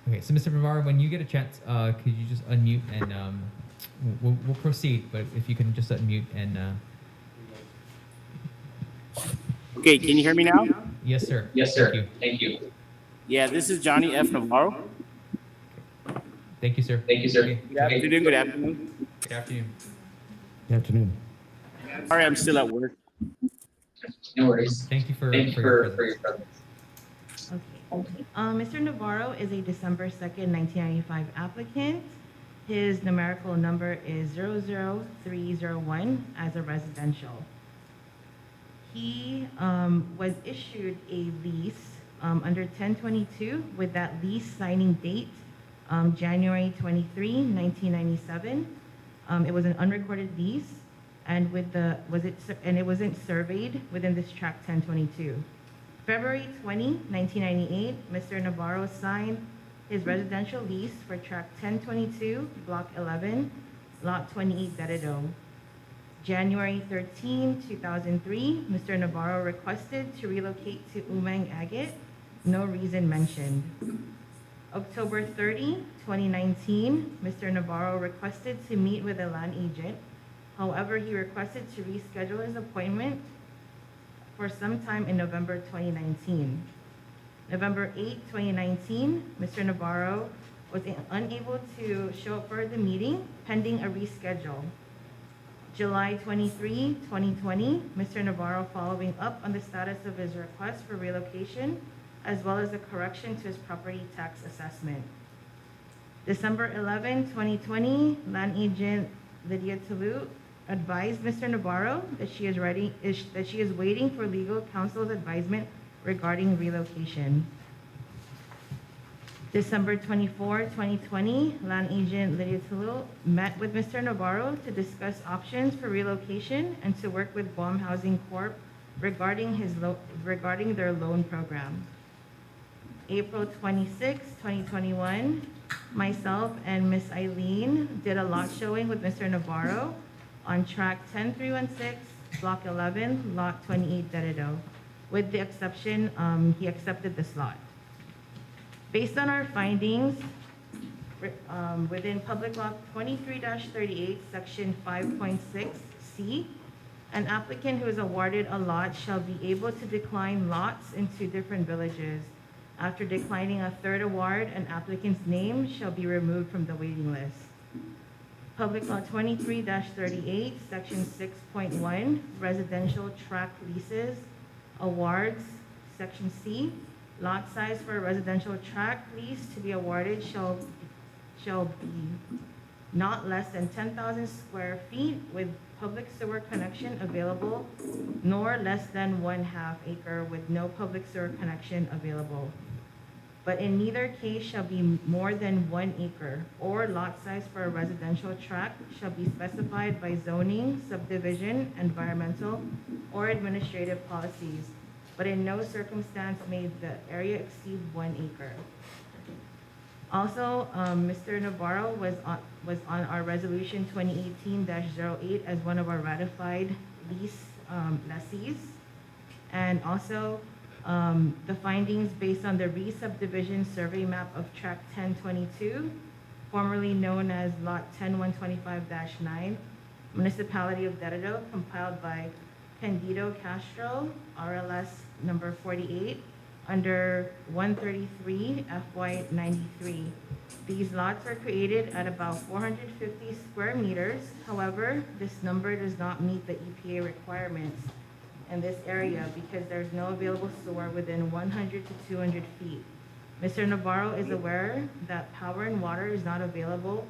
Okay, so Mr. Navarro, when you get a chance, could you just unmute and we'll proceed, but if you can just unmute and Okay, can you hear me now? yes, sir. Thank you. Yeah, this is Johnny F. Navarro. Thank you, sir. Okay. Good afternoon. Good afternoon. Good afternoon. Sorry, I'm still at work. No worries. Thank you for your presence. Okay. Mr. Navarro is a December 2nd, 1995 applicant. His numerical number is 00301 as a residential. He was issued a lease under 1022 with that lease signing date January 23, 1997. It was an unrecorded lease, and it wasn't surveyed within this tract 1022. February 20, 1998, Mr. Navarro signed his residential lease for tract 1022, block 11, lot 28 Dedado. January 13, 2003, Mr. Navarro requested to relocate to Umang Agate, no reason mentioned. October 30, 2019, Mr. Navarro requested to meet with a land agent. However, he requested to reschedule his appointment for sometime in November 2019. November 8, 2019, Mr. Navarro was unable to show up for the meeting pending a reschedule. July 23, 2020, Mr. Navarro, following up on the status of his request for relocation, as well as a correction to his property tax assessment. December 11, 2020, land agent Lydia Tulu advised Mr. Navarro that she is waiting for legal counsel's advisement regarding relocation. December 24, 2020, land agent Lydia Tulu met with Mr. Navarro to discuss options for relocation and to work with Guam Housing Corp regarding their loan program. April 26, 2021, myself and Miss Eileen did a lot showing with Mr. Navarro on track 10316, block 11, lot 28 Dedado. With the exception, he accepted this lot. Based on our findings, within Public Law 23-38, Section 5.6C, an applicant who is awarded a lot shall be able to decline lots in 2 different villages. After declining a third award, an applicant's name shall be removed from the waiting list. Public Law 23-38, Section 6.1, residential tract leases, awards, Section C, lot size for a residential tract lease to be awarded shall be not less than 10,000 square feet with public sewer connection available, nor less than 1/2 acre with no public sewer connection available. But in neither case shall be more than 1 acre, or lot size for a residential tract shall be specified by zoning, subdivision, environmental, or administrative policies, but in no circumstance may the area exceed 1 acre. Also, Mr. Navarro was on our resolution 2018-08 as one of our ratified lease lessees. And also, the findings based on the re-subdivision survey map of tract 1022, formerly known as lot 10125-9, municipality of Deredo, compiled by Candido Castro, RLS number 48, under 133 FY 93. These lots were created at about 450 square meters. However, this number does not meet the EPA requirements in this area because there's no available sewer within 100 to 200 feet. Mr. Navarro is aware that power and water is not available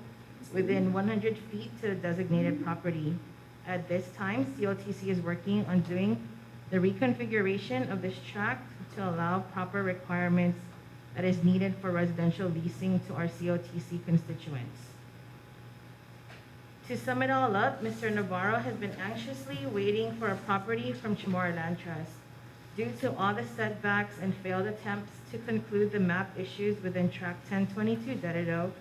within 100 feet to the designated property. At this time, COTC is working on doing the reconfiguration of this tract to allow proper requirements that is needed for residential leasing to our COTC constituents. To sum it all up, Mr. Navarro has been anxiously waiting for a property from CHamoru Land Trust. Due to all the setbacks and failed attempts to conclude the map issues within tract 1022 Deredo,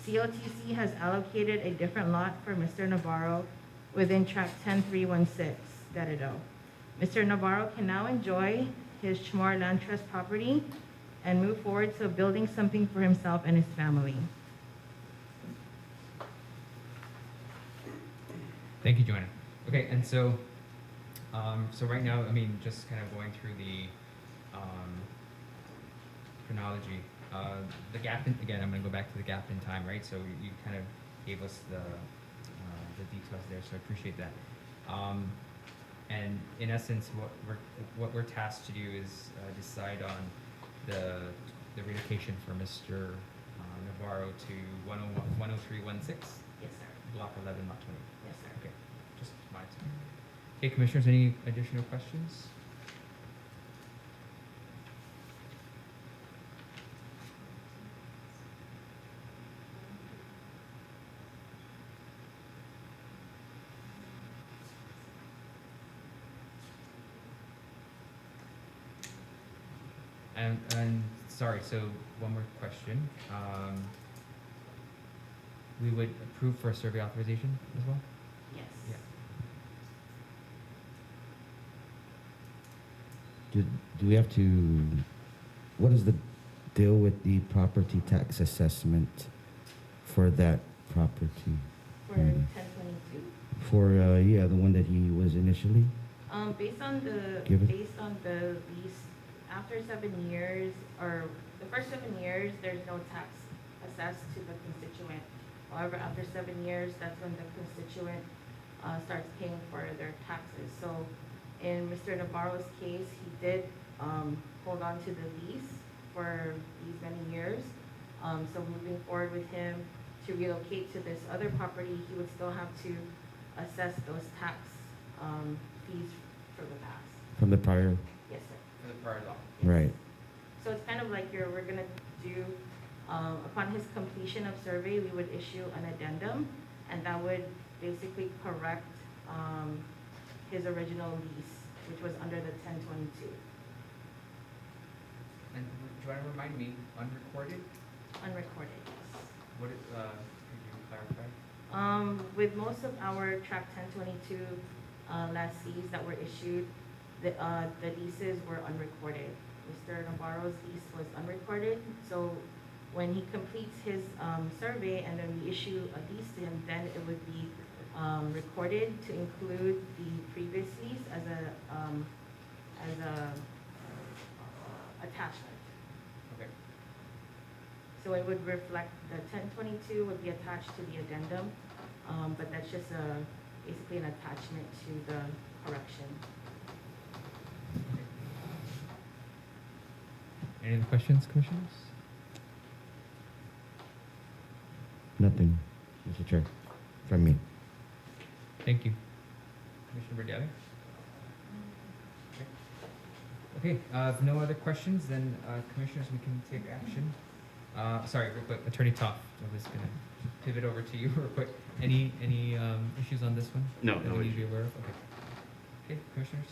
COTC has allocated a different lot for Mr. Navarro within tract 10316 Deredo. Mr. Navarro can now enjoy his CHamoru Land Trust property and move forward to building something for himself and his family. Thank you, Joanna. Okay, and so, so right now, I mean, just kind of going through the chronology. The gap in, again, I'm going to go back to the gap in time, right? So you kind of gave us the details there, so I appreciate that. And in essence, what we're tasked to do is decide on the relocation for Mr. Navarro to 10316. Yes, sir. Block 11, lot 20. Yes, sir. Okay, just wanted to. Okay, commissioners, any additional questions? And sorry, so one more question. We would approve for a survey authorization as well? Yes. Yeah. Do we have to, what is the deal with the property tax assessment for that property? For 1022? For, yeah, the one that he was initially? Based on the Given? based on the lease, after 7 years, or the first 7 years, there's no tax assessed to the constituent. However, after 7 years, that's when the constituent starts paying for their taxes. So in Mr. Navarro's case, he did hold on to the lease for these many years. So moving forward with him to relocate to this other property, he would still have to assess those tax fees for the past. From the prior? Yes, sir. For the prior law. Right. So it's kind of like we're gonna do, upon his completion of survey, we would issue an addendum, and that would basically correct his original lease, which was under the 1022. And do you want to remind me, unrecorded? Unrecorded, yes. What is, could you clarify? With most of our tract 1022 lessees that were issued, the leases were unrecorded. Mr. Navarro's lease was unrecorded, so when he completes his survey and then we issue a lease to him, then it would be recorded to include the previous lease as a attachment. Okay. So it would reflect, the 1022 would be attached to the addendum, but that's just basically an attachment to the correction. Any other questions, commissioners? Nothing, Mr. Chair, from me. Thank you. Commissioner Verdiale? Okay, if no other questions, then commissioners, we can take action. Sorry, real quick, Attorney Toff, I was gonna pivot over to you real quick. Any issues on this one? No, that no we need to be issues. aware of? Okay. Okay, commissioners?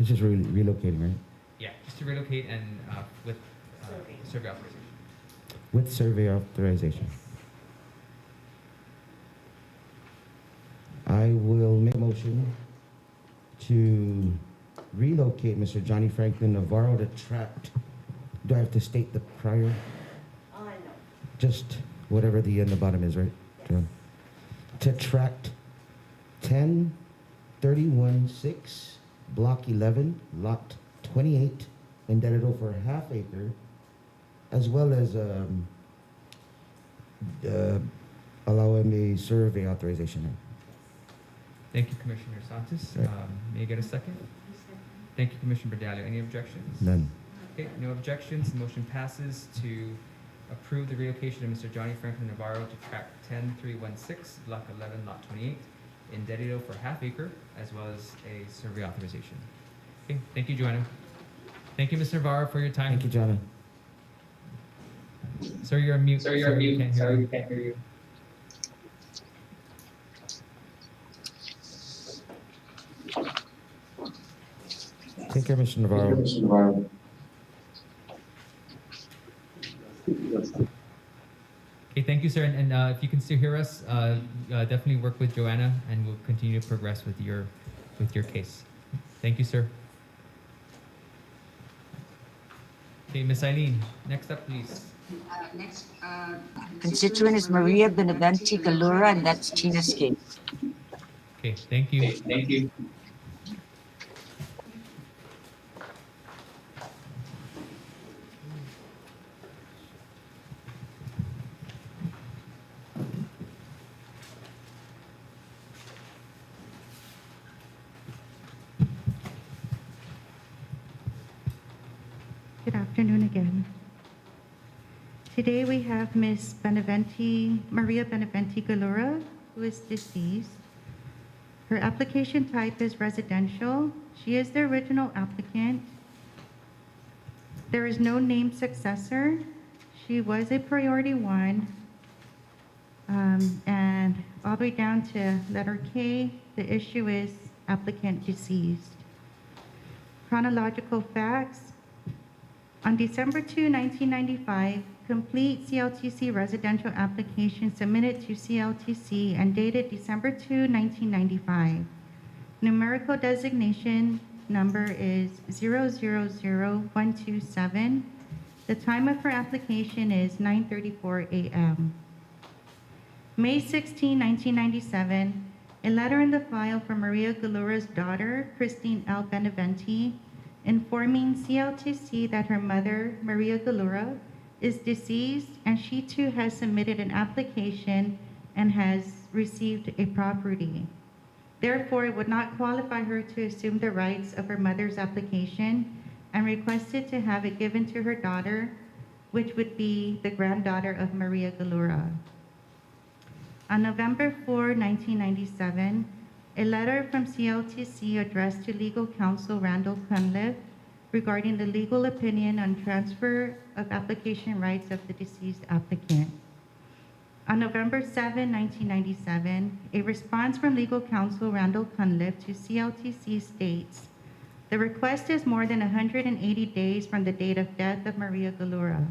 It's just relocating, right? Yeah, just to relocate and with Survey. survey authorization. With survey authorization. I will make a motion to relocate Mr. Johnny Franklin Navarro to tract. Do I have to state the prior? No. Just whatever the end, the bottom is, right? John? To tract 1031-6, block 11, lot 28, indebted over half acre, as well as allow him a survey authorization. Thank you, Commissioner Santos. Right. May I get a second? Thank you, Commissioner Verdiale. Any objections? None. Okay, no objections. The motion passes to approve the relocation of Mr. Johnny Franklin Navarro to tract 10316, block 11, lot 28, in Dedido for half acre, as well as a survey authorization. Okay, thank you, Joanna. Thank you, Mr. Navarro, for your time. Thank you, Jana. Sir, you're on mute. Sir, you're on mute. Can't hear Sorry, you. we can't hear you. Take care, Mr. Navarro. Mr. Navarro. Okay, thank you, sir. And if you can still hear us, definitely work with Joanna, and we'll continue to progress with your case. Thank you, sir. Okay, Miss Eileen, next up, please. Next constituent is Maria Beneventi Galura, and that's Tina's case. Okay, thank you. Thank you. Good afternoon again. Today we have Ms. Maria Beneventi Galura, who is deceased. Her application type is residential. She is the original applicant. There is no named successor. She was a priority one. And all the way down to letter K, the issue is applicant deceased. Chronological facts. On December 2, 1995, complete CLTC residential application submitted to CLTC and dated December 2, 1995. Numerical designation number is 000127. The time of her application is 9:34 a.m. May 16, 1997, a letter in the file from Maria Galura's daughter, Christine L. Beneventi, informing CLTC that her mother, Maria Galura, is deceased and she too has submitted an application and has received a property. Therefore, it would not qualify her to assume the rights of her mother's application and requested to have it given to her daughter, which would be the granddaughter of Maria Galura. On November 4, 1997, a letter from CLTC addressed to legal counsel Randall Cunliffe regarding the legal opinion on transfer of application rights of the deceased applicant. On November 7, 1997, a response from legal counsel Randall Cunliffe to CLTC states, the request is more than 180 days from the date of death of Maria Galura.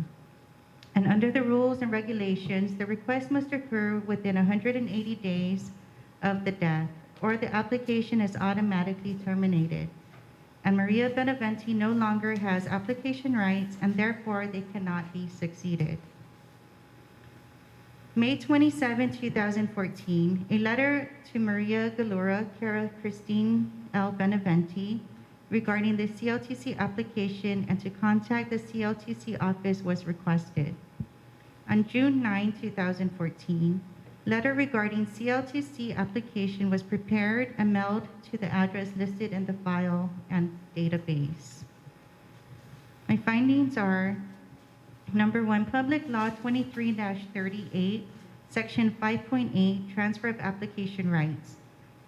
And under the rules and regulations, the request must occur within 180 days of the death. or the application is automatically terminated. And Maria Beneventi no longer has application rights, and therefore they cannot be succeeded. May 27, 2014, a letter to Maria Galura, Cara Christine L. Beneventi, regarding the CLTC application and to contact the CLTC office was requested. On June 9, 2014, letter regarding CLTC application was prepared and mailed to the address listed in the file and database. My findings are: number 1, Public Law 23-38, Section 5.8, Transfer of Application Rights.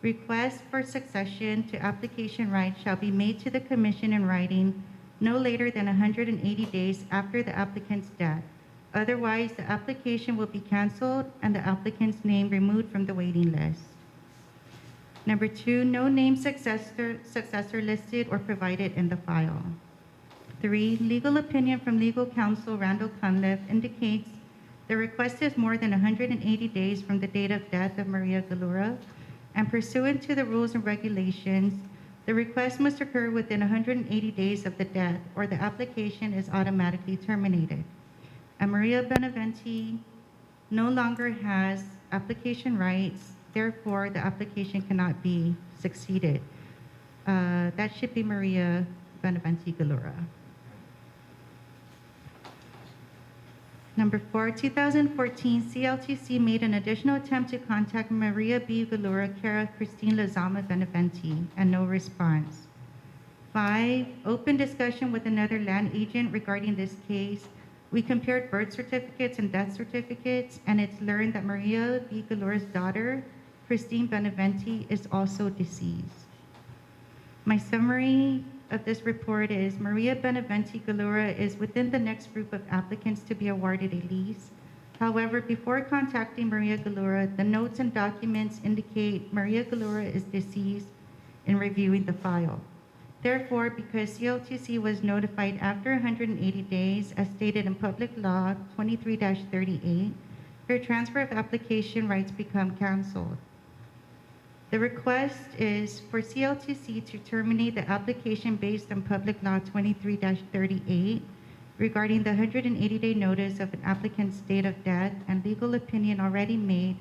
Request for succession to application rights shall be made to the Commission in writing no later than 180 days after the applicant's death. Otherwise, the application will be canceled and the applicant's name removed from the waiting list. Number 2, no named successor listed or provided in the file. 3, legal opinion from legal counsel Randall Cunliffe indicates the request is more than 180 days from the date of death of Maria Galura, and pursuant to the rules and regulations, the request must occur within 180 days of the death or the application is automatically terminated. And Maria Beneventi no longer has application rights, therefore the application cannot be succeeded. That should be Maria Beneventi Galura. Number 4, 2014, CLTC made an additional attempt to contact Maria B. Galura, Cara Christine Lazama Beneventi, and no response. 5, open discussion with another land agent regarding this case. We compared birth certificates and death certificates, and it's learned that Maria B. Galura's daughter, Christine Beneventi, is also deceased. My summary of this report is Maria Beneventi Galura is within the next group of applicants to be awarded a lease. However, before contacting Maria Galura, the notes and documents indicate Maria Galura is deceased in reviewing the file. Therefore, because CLTC was notified after 180 days, as stated in Public Law 23-38, her transfer of application rights become canceled. The request is for CLTC to terminate the application based on Public Law 23-38 regarding the 180-day notice of an applicant's date of death and legal opinion already made,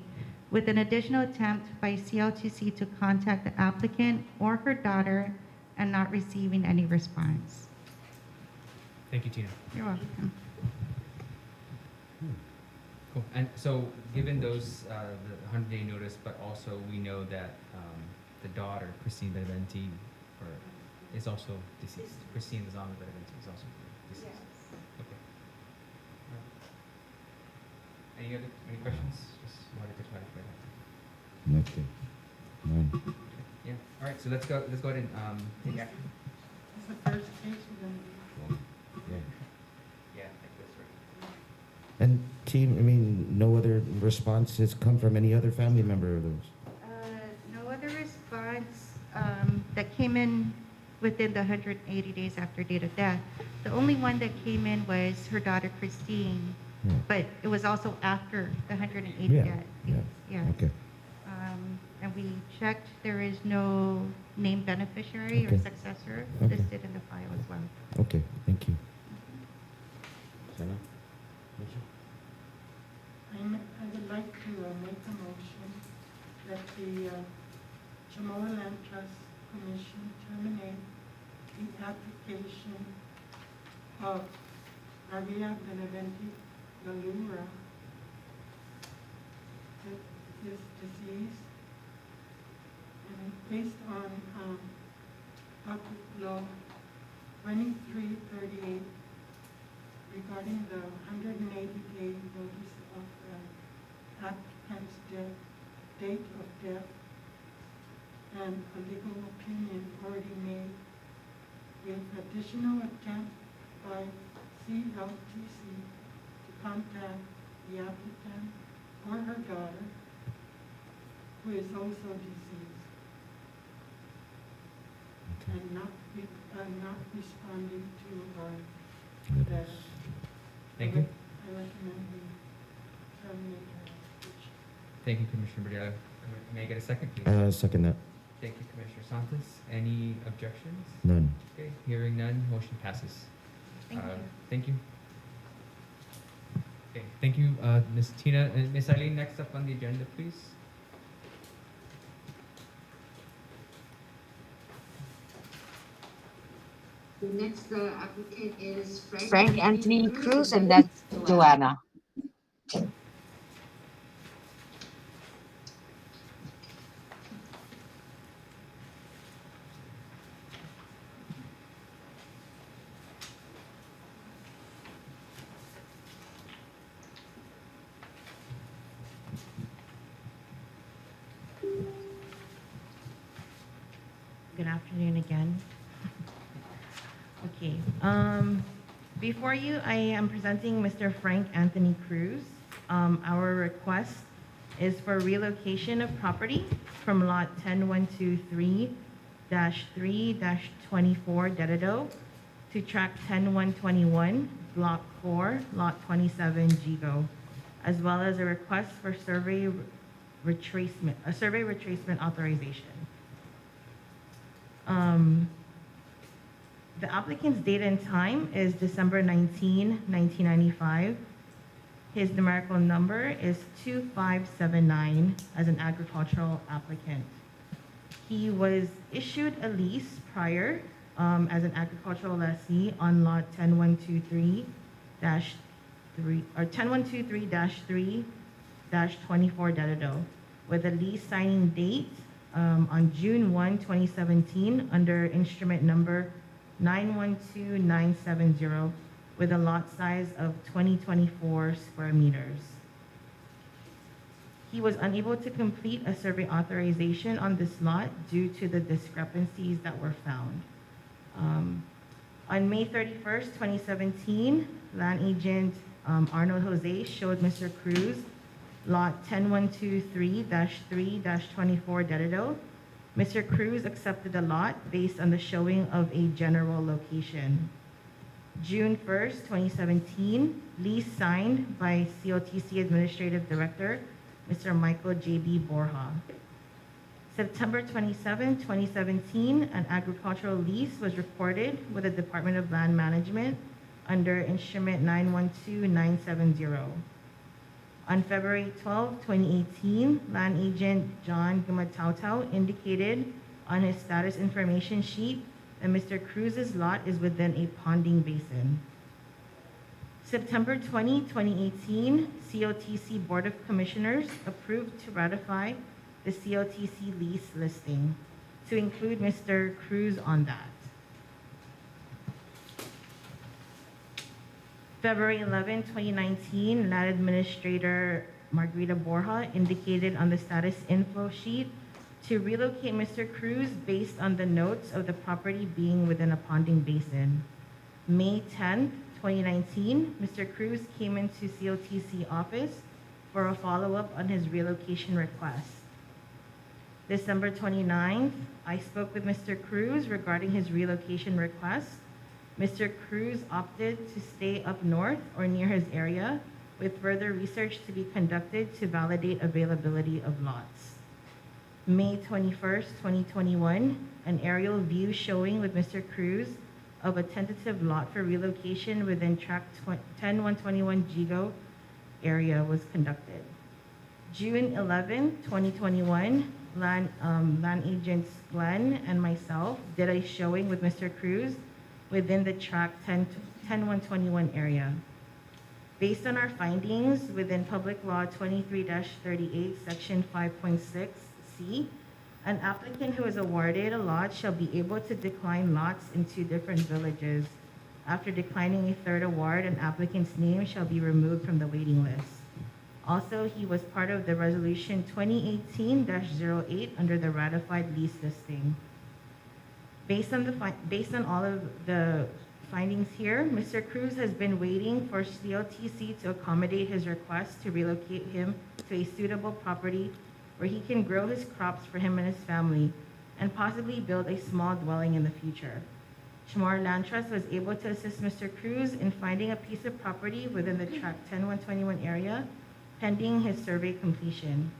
with an additional attempt by CLTC to contact the applicant or her daughter and not receiving any response. Thank you, Tina. You're welcome. Cool. And so, given those, the 100-day notice, but also we know that the daughter, Christine Beneventi, is also deceased. Christine Lazama Beneventi is also deceased. Yes. Okay. All right. Any questions? Just wanted to clarify that. Okay. None. Yeah. All right. So let's go. Let's go ahead and take action. It's the first case we're gonna do. Yeah. Yeah. Like this, right? And team, I mean, no other response has come from any other family member of those? No other response that came in within the 180 days after date of death. The only one that came in was her daughter Christine, Yeah. but it was also after the 180 Yeah, days. yeah, Yeah. Okay. And we checked, there is no named beneficiary or Okay. successor Okay. listed in the file as well. Okay, thank you. Sana? I would like to make a motion that the CHamoru Land Trust Commission terminate the application of Maria Beneventi Galura, that is deceased, and based on Public Law 2338 regarding the 180-day notice of applicant's death, date of death, and a legal opinion already made, with additional attempt by CLTC to contact the applicant or her daughter, who is also deceased, and not responding to our letter. Thank you. I recommend we terminate her application. Thank you, Commissioner Burdella. May I get a second, please? Second that. Thank you, Commissioner Santos. Any objections? None. Okay, hearing none, motion passes. Thank you. Thank you. Okay, thank you, Ms. Tina. Ms. Eileen, next up on the agenda, please. The next applicant is Frank Anthony Cruz, and that's Joanna. Good afternoon again. Okay, before you, I am presenting Mr. Frank Anthony Cruz. Our request is for relocation of property from lot 10123-3-24 Dededo to tract 10121, block 4, lot 27 Gigo, as well as a request for survey retracement authorization. The applicant's date and time is December 19, 1995. His numerical number is 2579 as an agricultural applicant. He was issued a lease prior as an agricultural lessee on lot 10123-3 or 10123-3-24 Dededo with a lease signing date on June 1, 2017 under instrument number 912970 with a lot size of 2024 square meters. He was unable to complete a survey authorization on this lot due to the discrepancies that were found. On May 31st, 2017, land agent Arnold Jose showed Mr. Cruz lot 10123-3-24 Dededo. Mr. Cruz accepted the lot based on the showing of a general location. June 1st, 2017, lease signed by COTC Administrative Director, Mr. Michael J.B. Borja. September 27, 2017, an agricultural lease was recorded with the Department of Land Management under instrument 912970. On February 12, 2018, land agent John Gumatautau indicated on his status information sheet that Mr. Cruz's lot is within a ponding basin. September 20, 2018, COTC Board of Commissioners approved to ratify the COTC lease listing to include Mr. Cruz on that. February 11, 2019, Land Administrator Margarita Borja indicated on the status info sheet to relocate Mr. Cruz based on the notes of the property being within a ponding basin. May 10, 2019, Mr. Cruz came into COTC office for a follow-up on his relocation request. December 29th, I spoke with Mr. Cruz regarding his relocation request. Mr. Cruz opted to stay up north or near his area, with further research to be conducted to validate availability of lots. May 21st, 2021, an aerial view showing with Mr. Cruz of a tentative lot for relocation within tract 10121 Gigo area was conducted. June 11, 2021, land agents Glenn and myself did a showing with Mr. Cruz within the tract 10121 area. Based on our findings within Public Law 23-38, Section 5.6C, an applicant who is awarded a lot shall be able to decline lots in 2 different villages. After declining a third award, an applicant's name shall be removed from the waiting list. Also, he was part of the Resolution 2018-08 under the ratified lease listing. Based on all of the findings here, Mr. Cruz has been waiting for COTC to accommodate his request to relocate him to a suitable property where he can grow his crops for him and his family and possibly build a small dwelling in the future. CHamoru Land Trust was able to assist Mr. Cruz in finding a piece of property within the tract 10121 area pending his survey completion.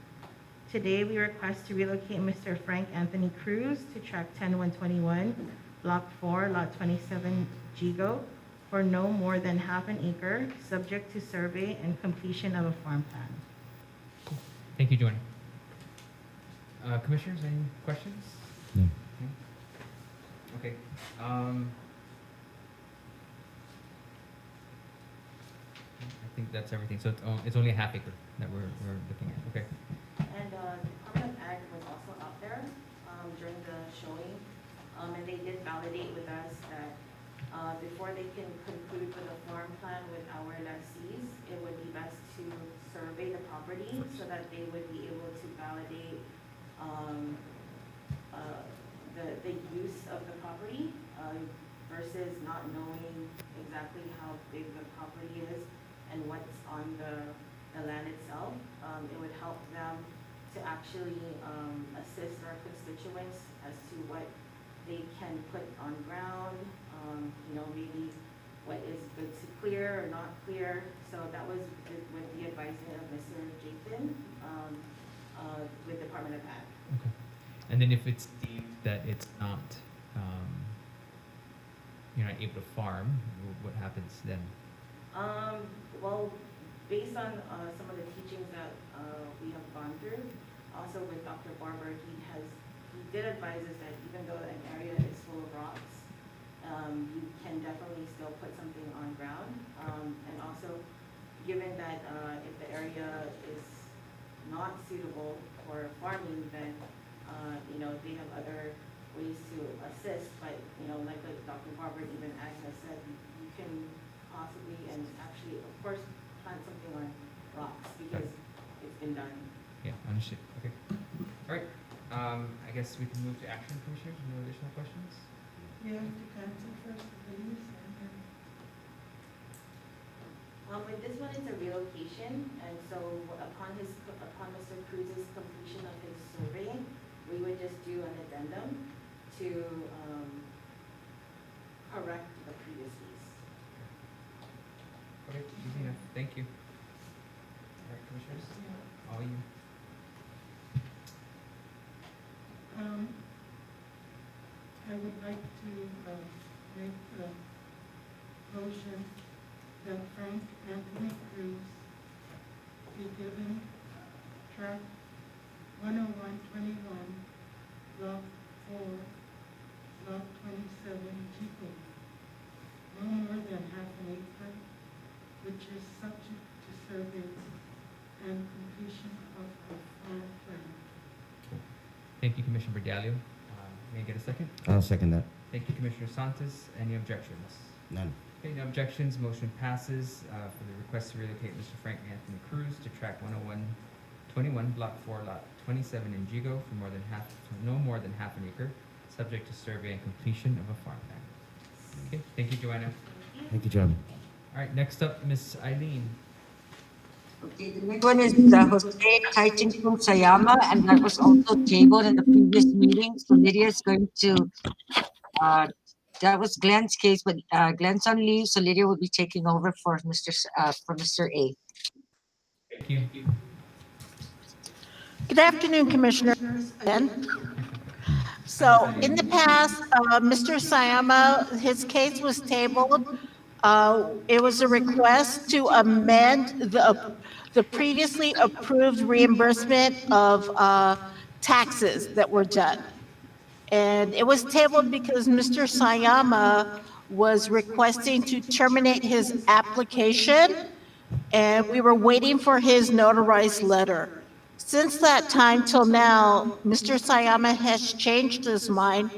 Today, we request to relocate Mr. Frank Anthony Cruz to track 10121, block 4, lot 27, Gigo, for no more than half an acre, subject to survey and completion of a farm plan. Thank you, Joanna. Commissioners, any questions? No. No? Okay. I think that's everything. So it's only a half acre that we're looking at. Okay. And Department of Ag was also out there during the showing, and they did validate with us that before they can conclude with a farm plan with our lessees, it would be best to survey the property so that they would be able to validate the use of the property versus not knowing exactly how big the property is and what's on the land itself. It would help them to actually assist our constituents as to what they can put on ground, maybe what is good to clear or not clear. So that was with the advisement of Mr. Jathan with Department of Ag. Okay. And then if it's deemed that it's not, you're not able to farm, what happens then? Well, based on some of the teachings that we have gone through, also with Dr. Barber, he did advise us that even though an area is full of rocks, you can definitely still put something on ground. And also, given that if the area is not suitable for farming, then they have other ways to assist. But like Dr. Barber, even Agnes said, you can possibly and actually, of course, plant something on rocks because it's been done. Yeah, understood. Okay. All right. I guess we can move to action, commissioners. No additional questions? You have to cancel first the lease and then. With this one, it's a relocation, and so upon Mr. Cruz's completion of his survey, we would just do an addendum to correct the previous lease. Okay, easy enough. Thank you. All right, commissioners. All you. I would like to make a motion that Frank Anthony Cruz be given tract 10121, block 4, lot 27, Chico, no more than half an acre, which is subject to survey and completion of a farm plan. Thank you, Commissioner Berdalio. May I get a second? I'll second that. Thank you, Commissioner Santos. Any objections? None. Okay, no objections. Motion passes for the request to relocate Mr. Frank Anthony Cruz to tract 10121, block 4, lot 27 in Gigo for no more than half an acre, subject to survey and completion of a farm plan. Okay, thank you, Joanna. Thank you, John. All right, next up, Miss Eileen. Okay, the next one is Jose Taichinku Sayama, and that was also tabled in the previous meeting. So Lydia is going to, that was Glenn's case, but Glenn's on leave, so Lydia will be taking over for Mr. A. Thank you. Good afternoon, Commissioners. So in the past, Mr. Sayama, his case was tabled. It was a request to amend the previously approved reimbursement of taxes that were done. And it was tabled because Mr. Sayama was requesting to terminate his application, and we were waiting for his notarized letter. Since that time till now, Mr. Sayama has changed his mind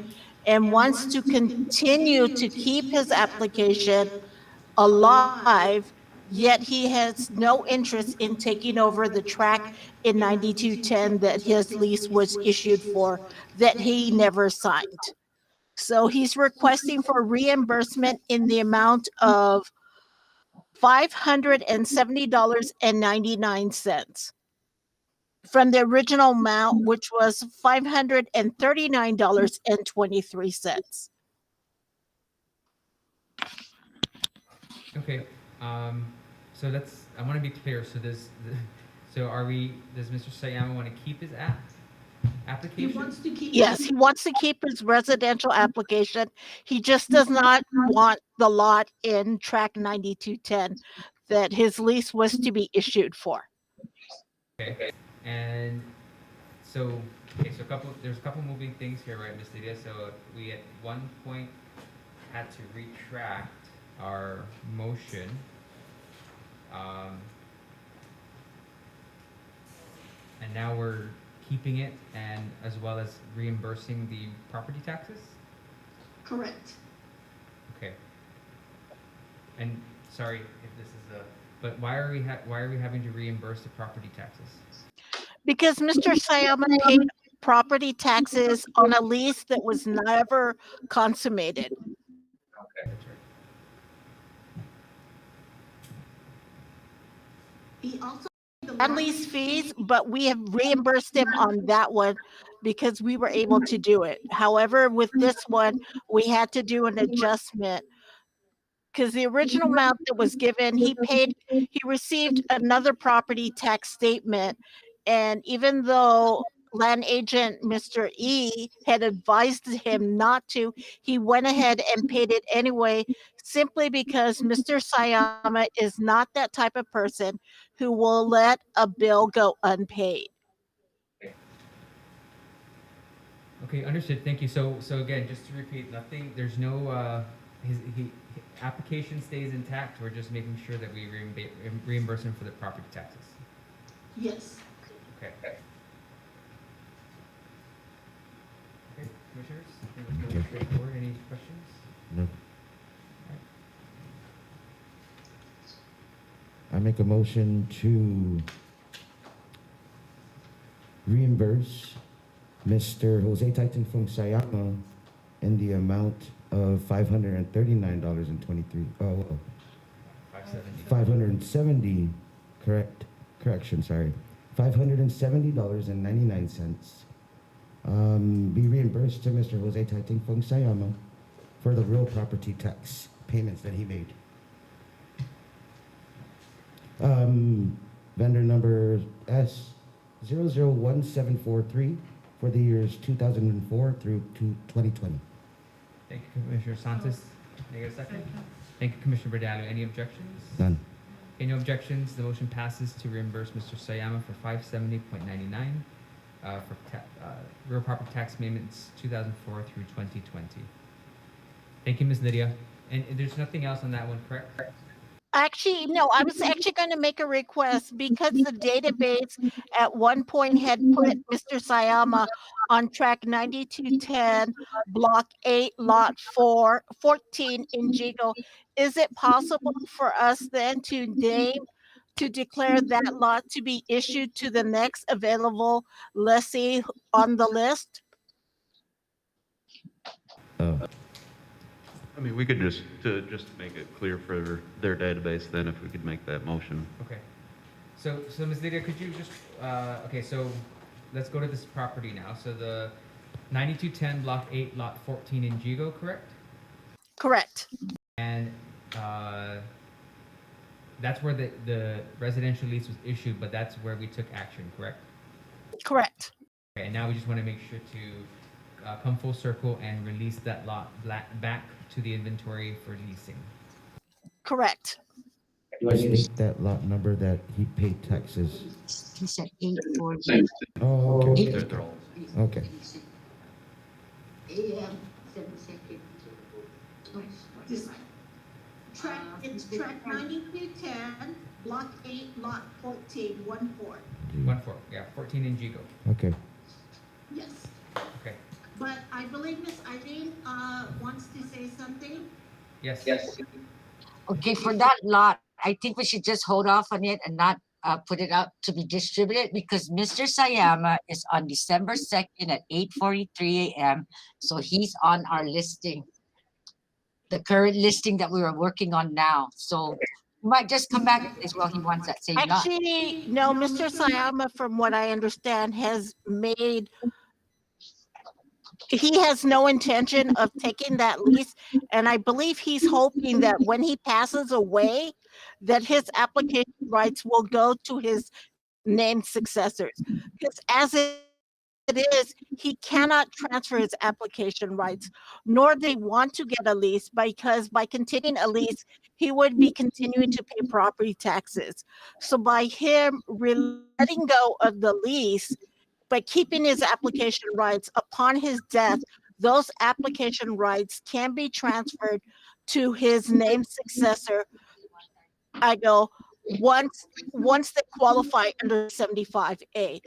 and wants to continue to keep his application alive, yet he has no interest in taking over the tract in 9210 that his lease was issued for, that he never signed. So he's requesting for reimbursement in the amount of $570.99 from the original amount, which was $539.23. Okay, so I want to be clear. So So does Mr. Sayama want to keep his He application? wants to keep. Yes, he wants to keep his residential application. He just does not want the lot in track 9210 that his lease was to be issued for. Okay. And so, so there's a couple moving things here, right, Ms. Lydia? So we at one point had to retract our motion. And now we're keeping it and as well as reimbursing the property taxes? Correct. Okay. And sorry if this is but why are we having to reimburse the property taxes? Because Mr. Sayama paid property taxes on a lease that was never consummated. Okay, that's right. He also paid the land lease fees, but we have reimbursed him on that one because we were able to do it. However, with this one, we had to do an adjustment because the original amount that was given, he received another property tax statement. And even though land agent Mr. E had advised him not to, he went ahead and paid it anyway, simply because Mr. Sayama is not that type of person who will let a bill go unpaid. Okay, understood. Thank you. So again, just to repeat, there's no his application stays intact. We're just making sure that we reimburse him for the property taxes. Yes. Okay. Okay, commissioners, I think it's pretty straightforward. Any questions? No. I make a motion to reimburse Mr. Jose Titan Fung Sayama in the amount of $539.23. Oh, 570. Correction. Sorry, $570.99. Be reimbursed to Mr. Jose Titan Fung Sayama for the real property tax payments that he made. Vendor number S001743 for the years 2004 through 2020. Thank you, Commissioner Santos. Can I get a second? Thank you, Commissioner Berdallo. Any objections? None. Okay, no objections. The motion passes to reimburse Mr. Sayama for $570.99 for real property tax payments 2004 through 2020. Thank you, Ms. Lydia. And there's nothing else on that one, correct? Actually, no, I was actually going to make a request because the database at one point had put Mr. Sayama on track 9210, block 8, lot 14 in Jigo. Is it possible for us then to declare that lot to be issued to the next available lessee on the list? I mean, we could just make it clear for their database then if we could make that motion. Okay. So Ms. Lydia, could you just, okay, so let's go to this property now. So the 9210 block 8 lot 14 in Jigo, correct? Correct. And that's where the residential lease was issued, but that's where we took action, correct? Correct. Okay, and now we just want to make sure to come full circle and release that lot back to the inventory for leasing. Correct. State that lot number that he paid taxes. He said 840. Oh, okay. They're all. Okay. It's track 9210, block 8, lot 14, 14. 1-4, yeah, 14 in Jigo. Okay. Yes. Okay. But I believe Miss Irene wants to say something. Yes. Okay, for that lot, I think we should just hold off on it and not put it up to be distributed because Mr. Sayama is on December 2nd at 8:43 a.m. So he's on our listing, the current listing that we were working on now. So he might just come back as well. He wants that same lot. Actually, no, Mr. Sayama, from what I understand, he has no intention of taking that lease. And I believe he's hoping that when he passes away, that his application rights will go to his named successors. Because as it is, he cannot transfer his application rights, nor they want to get a lease because by continuing a lease, he would be continuing to pay property taxes. So by him letting go of the lease, but keeping his application rights upon his death, those application rights can be transferred to his named successor. I go once they qualify under 75A.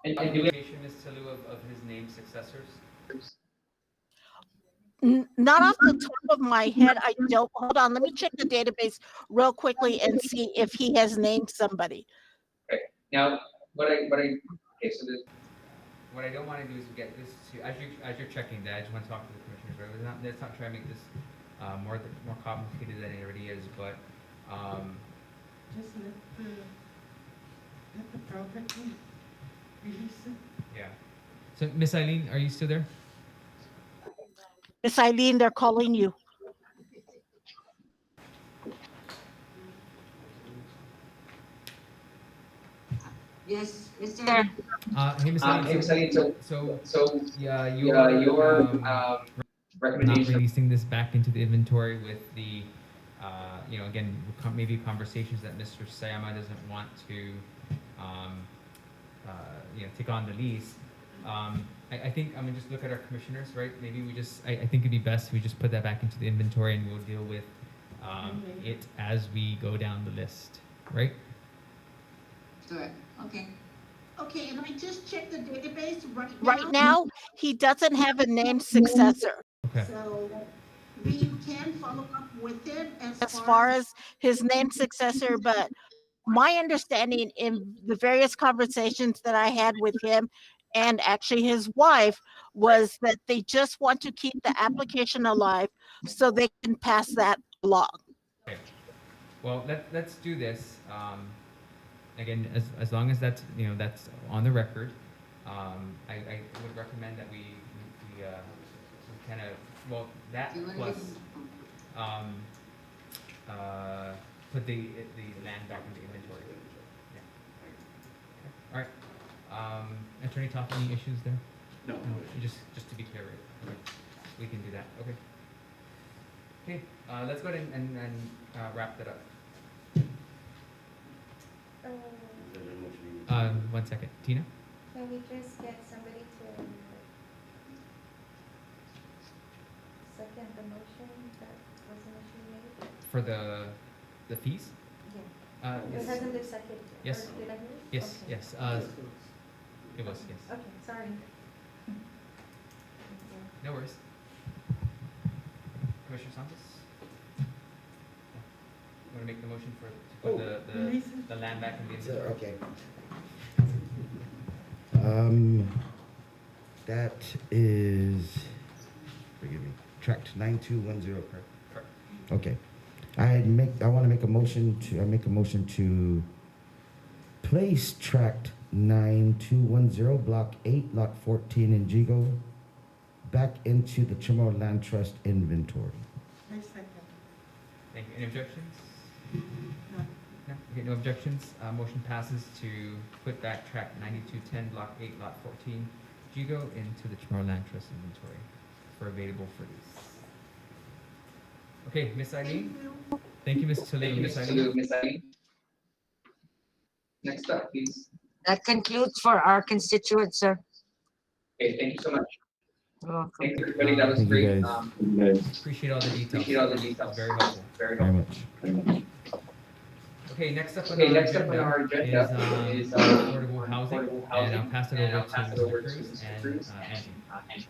And do we have information, Ms. Talu, of his named successors? Not off the top of my head, I don't. Hold on, let me check the database real quickly and see if he has named somebody. Okay. Now, okay, so what I don't want to do is get this to, as you're checking that, I just want to talk to the commissioners, right? Let's not try to make this more complicated than it already is, but Just let the property release it. yeah. So, Miss Eileen, are you still there? Miss Eileen, they're calling you. Yes, Mr. Hey, Miss Eileen, so yeah, your recommendation not releasing this back into the inventory with the, again, maybe conversations that Mr. Sayama doesn't want to, take on the lease. I think, just look at our commissioners, right? Maybe we just, I think it'd be best if we just put that back into the inventory and we'll deal with it as we go down the list, right? Sure. Okay. Okay, and I just checked the database right now. He doesn't have a named successor. Okay. So we can follow up with him as far as his named successor, but my understanding in the various conversations that I had with him and actually his wife was that they just want to keep the application alive so they can pass that along. Okay. Well, let's do this. Again, as long as that's that's on the record, I would recommend that we kind of that plus put the land back into inventory. Yeah. Okay. All right. Attorney Top, any issues there? No. Just to be clear, right? Okay. We can do that. Okay. Okay. Let's go ahead and wrap that up. 1 second. Tina? Can we just get somebody to second the motion that was initially made? For the fees? Yeah. It Yes. hasn't been seconded. Yes. Or did I hear it? Yes, Okay. yes. It was, yes. Okay, sorry. No worries. Commissioner Santos? You want to make the motion to put the land back in the inventory? Okay. That is, forgive me, tract 9210, correct? Correct. Okay. I want to make a motion to place tract 9210, block 8, lot 14 in Jigo, back into the CHamoru Land Trust inventory. I second. Thank you. Any objections? No. No? Okay, no objections. Motion passes to put back tract 9210, block 8, lot 14, Jigo, into the CHamoru Land Trust inventory for available for lease. Okay, Miss Eileen? Thank you, Ms. Talu. Miss Eileen? Next up, please. That concludes for our constituents, sir. Okay, thank you so much. You're welcome. Thank you, everybody. That was Thank you, great. guys. Appreciate all the details. Very helpful. Very much. Okay, next up on our agenda is affordable housing, and I'll pass it over to Mr. Cruz and Angie.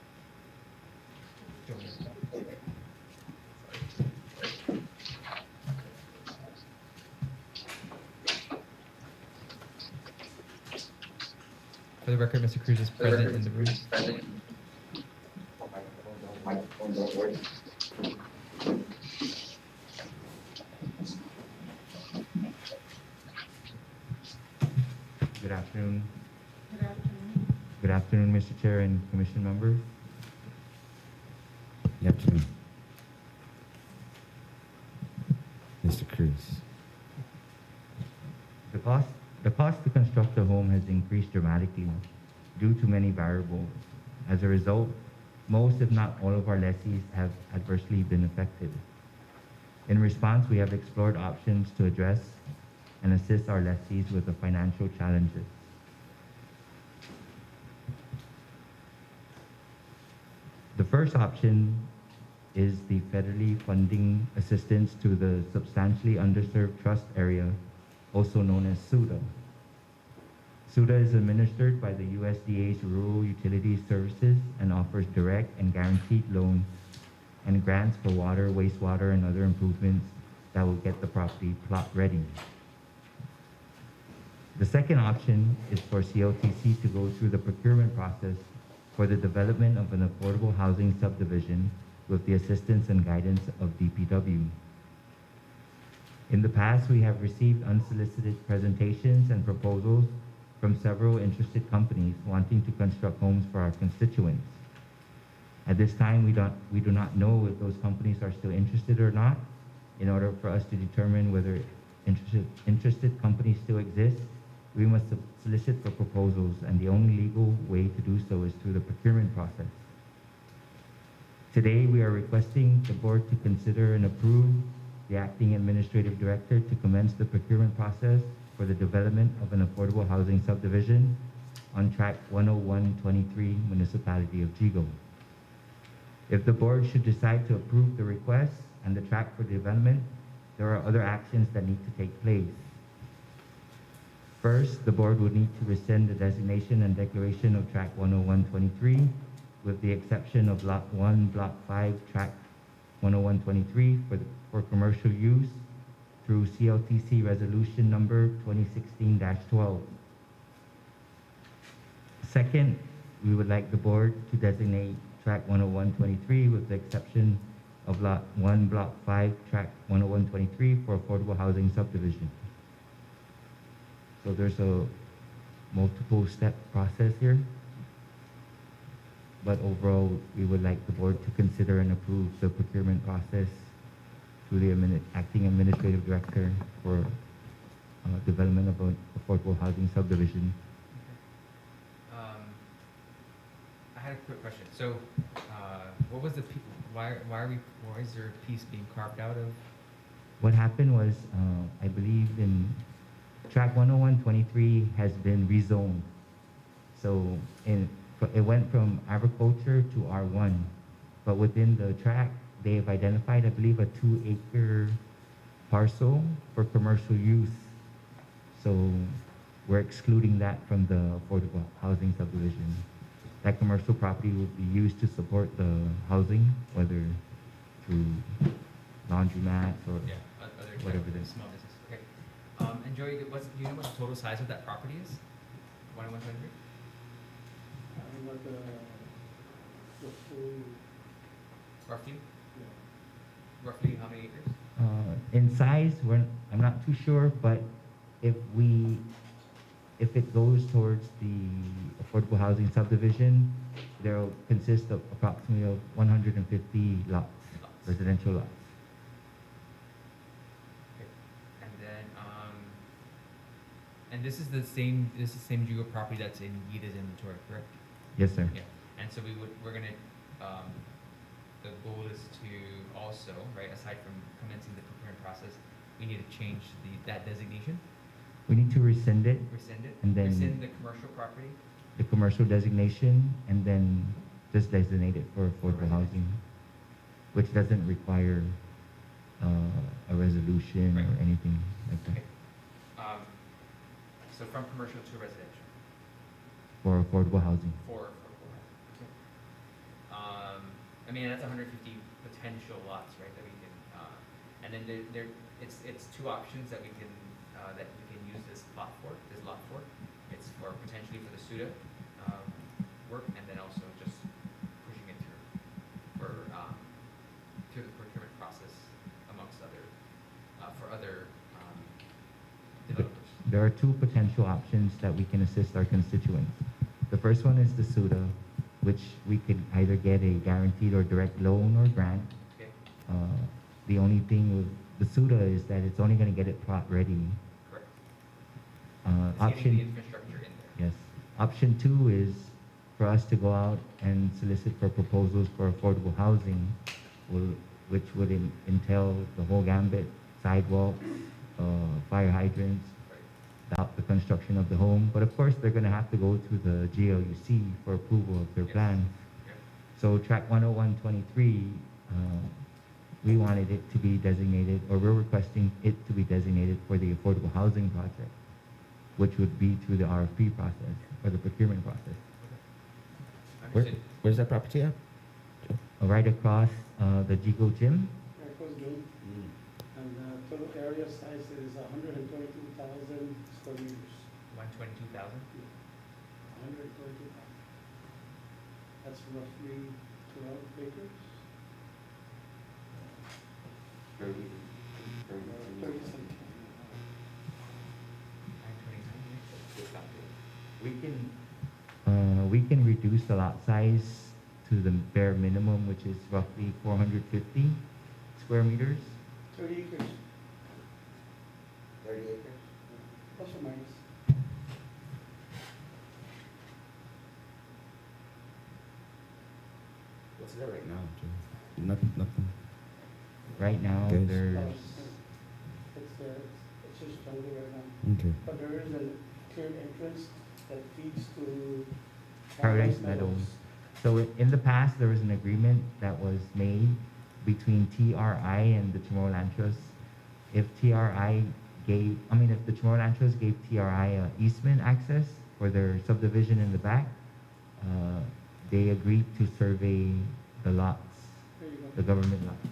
For the record, Mr. Cruz is present in the room. Good afternoon. Good afternoon. Good afternoon, Mr. Chair and Commission members. Good afternoon. Mr. Cruz. The cost to construct a home has increased dramatically due to many variables. As a result, most, if not all, of our lessees have adversely been affected. In response, we have explored options to address and assist our lessees with the financial challenges. The first option is the federally funding assistance to the substantially underserved trust area, also known as SUDA. SUDA is administered by the USDA's Rural Utilities Services and offers direct and guaranteed loans and grants for water, wastewater, and other improvements that will get the property plot ready. The second option is for CLTC to go through the procurement process for the development of an affordable housing subdivision with the assistance and guidance of DPW. In the past, we have received unsolicited presentations and proposals from several interested companies wanting to construct homes for our constituents. At this time, we do not know if those companies are still interested or not. In order for us to determine whether interested companies still exist, we must solicit for proposals, and the only legal way to do so is through the procurement process. Today, we are requesting the board to consider and approve the acting administrative director to commence the procurement process for the development of an affordable housing subdivision on track 10123, municipality of Jigo. If the board should decide to approve the request and the track for development, there are other actions that need to take place. First, the board would need to rescind the designation and declaration of track 10123 with the exception of lot 1, block 5, track 10123 for commercial use through CLTC resolution number 2016-12. Second, we would like the board to designate track 10123 with the exception of lot 1, block 5, track 10123 for affordable housing subdivision. So there's a multiple step process here, but overall, we would like the board to consider and approve the procurement process through the acting administrative director for development of an affordable housing subdivision. I had a quick question. So, what was the why is there a piece being carved out of? What happened was, I believe in track 10123 has been rezoned. So it went from agriculture to R1, but within the track, they have identified, I believe, a 2-acre parcel for commercial use. So we're excluding that from the affordable housing subdivision. That commercial property will be used to support the housing, whether through laundromats or Other whatever it is. small business. Okay. And Joey, do you know what the total size of that property is? 10123? Like the full, Roughly? Roughly how many acres? In size, I'm not too sure, but if it goes towards the affordable housing subdivision, there will consist of approximately of 150 lots, residential lots. Okay. And then, and this is the same Jigo property that's in Gita's inventory, correct? Yes, sir. Yeah. And so we're gonna, the goal is to also, right, aside from commencing the procurement process, we need to change that designation, We need to rescind it, rescind it, and then rescind the commercial property. the commercial designation, and then just designate it for affordable housing, which doesn't require a resolution or Right. anything like that. Okay. So from commercial to residential For affordable housing. for okay. I mean, that's 150 potential lots, right, that we can, and then it's two options that we can use this lot for. It's for potentially for the SUDA work, and then also just pushing it through through the procurement process amongst other for other developers. There are two potential options that we can assist our constituents. The first one is the SUDA, which we could either get a guaranteed or direct loan or grant. Okay. The only thing with the SUDA is that it's only going to get it plot ready. Correct. It's getting the Option, infrastructure in there. yes. Option two is for us to go out and solicit for proposals for affordable housing, which would entail the whole gambit, sidewalks, fire hydrants, the construction of the home. But of course, they're going to have to go to the GLUC for approval of their plans. So track 10123, we wanted it to be designated, or we're requesting it to be designated for the affordable housing project, which would be through the RFP process or the procurement process. Understood. Where's that property at? Right across the Jigo Gym. Airco's Gym, and the total area size is 122,000 square meters. 122,000? 122,000. That's roughly 12 acres. 30 something. 929. We can reduce the lot size to the bare minimum, which is roughly 450 square meters. 30 acres, 30 acres. plus or minus. What's there right now, Jim? Nothing. Right now, Guys. there's It's just jungle right now. Okay. But there is a clear entrance that feeds to Paradise Meadows. So in the past, there was an agreement that was made between TRI and the Chamorro Land Trust. If the Chamorro Land Trust gave TRI easement access for their subdivision in the back, they agreed to survey the lots, There you go. the government lots.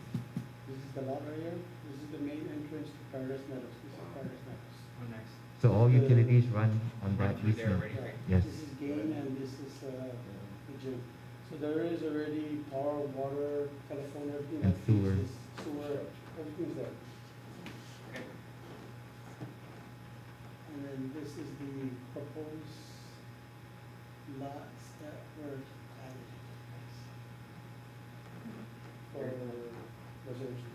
This is the lot right here. This is the main entrance to Paradise Meadows. This is Paradise Meadows. Oh, nice. So all utilities run on Run that through there easement. already, right? Yes. This is Gain and this is the gym. So there is already power, water, telephone, everything. And that feeds sewer. this Sewer, everything's there. Okay. And then this is the proposed lots that were added for reservation.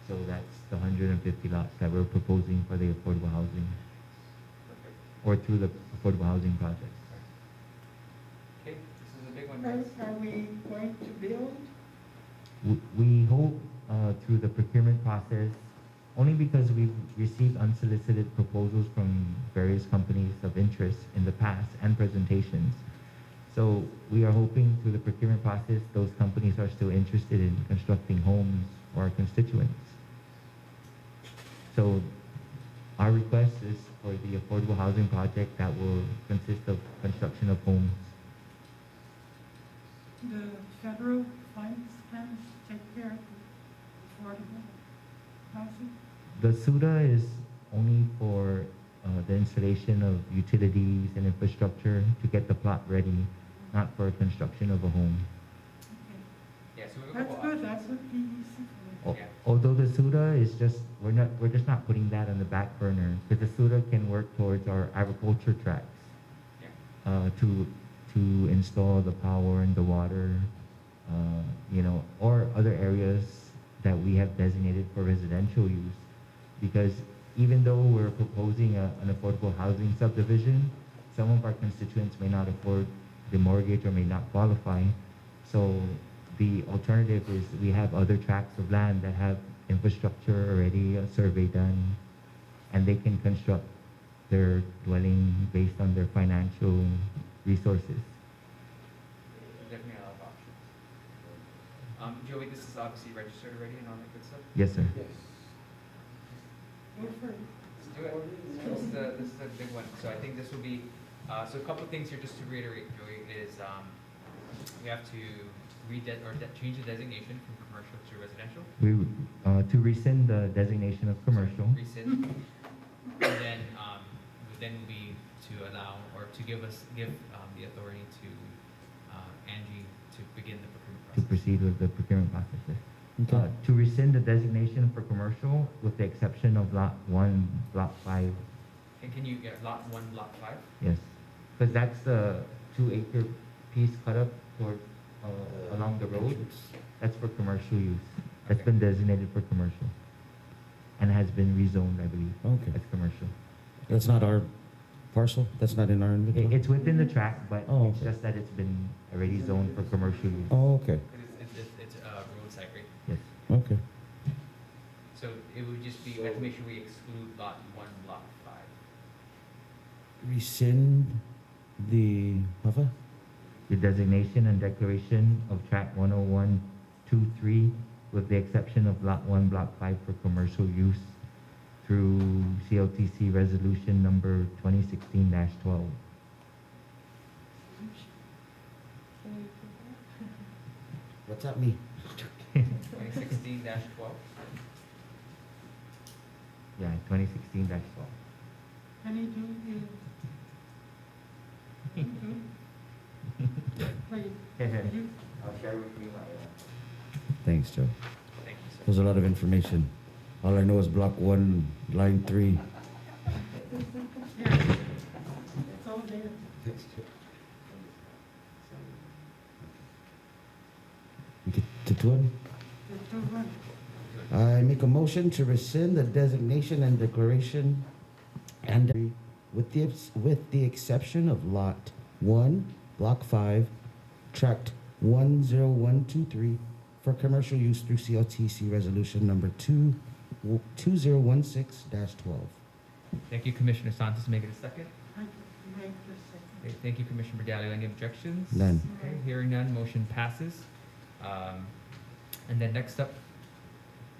So that's the 150 lots that we're proposing for the affordable housing, Perfect. or through the affordable housing projects. Okay, this is a big one, Are guys. are we going to build? We hope through the procurement process, only because we've received unsolicited proposals from various companies of interest in the past and presentations. So we are hoping through the procurement process, those companies are still interested in constructing homes for our constituents. So our request is for the affordable housing project that will consist of construction of homes. The federal funds can take care of the affordable housing? The SUDA is only for the installation of utilities and infrastructure to get the plot ready, not for construction of a home. Yeah, so we have a That's couple good, options. that's what PEC for. Yeah. Although the SUDA is just, we're just not putting that on the back burner, because the SUDA can work towards our agriculture tracks, Yeah. to install the power and the water, or other areas that we have designated for residential use. Because even though we're proposing an affordable housing subdivision, some of our constituents may not afford the mortgage or may not qualify. So the alternative is we have other tracts of land that have infrastructure already, a survey done, and they can construct their dwelling based on their financial resources. Definitely a lot of options. Joey, this is obviously registered already and all that good stuff? Yes, sir. Yes. Go for it. Let's do it. This is a big one. So I think this will be, so a couple of things here just to reiterate, Joey, is we have to change the designation from commercial to residential. We, to rescind the designation of commercial. Rescind. And then, will be to allow, or to give the authority to Angie to begin the procurement To process. proceed with the procurement process. Okay. To rescind the designation for commercial with the exception of lot 1, block 5, And can you get lot 1, lot 5? yes. Because that's the 2-acre piece cut up toward, along the road. That's for commercial use. That's Okay. been designated for commercial. And has been rezoned, I believe, Okay. as commercial. That's not our parcel? That's not in our inventory? It's within the tract, but Oh, it's okay. just that it's been already zoned for commercial use. Oh, okay. It's roadside, right? Yes. Okay. So it would just be, we have to make sure we exclude lot 1, block 5. Rescind the, Papa? The designation and declaration of tract 10123 with the exception of lot 1, block 5 for commercial use through CLTC resolution number 2016-12. What's that mean? 2016-12. Yeah, 2016-12. Can you do Wait, you, I'll share with you my. Thanks, Joe. Thank you, sir. There's a lot of information. All I know is block 1, line 3. yeah, it's all there. We get to 12. The two one. I make a motion to rescind the designation and declaration and with the exception of lot 1, block 5, tract 10123 for commercial use through CLTC resolution number 2016-12. Thank you, Commissioner Santos. Make it a second. I make the second. Okay, thank you, Commissioner Berdalio. Any objections? None. Okay, hearing none, motion passes. And then next up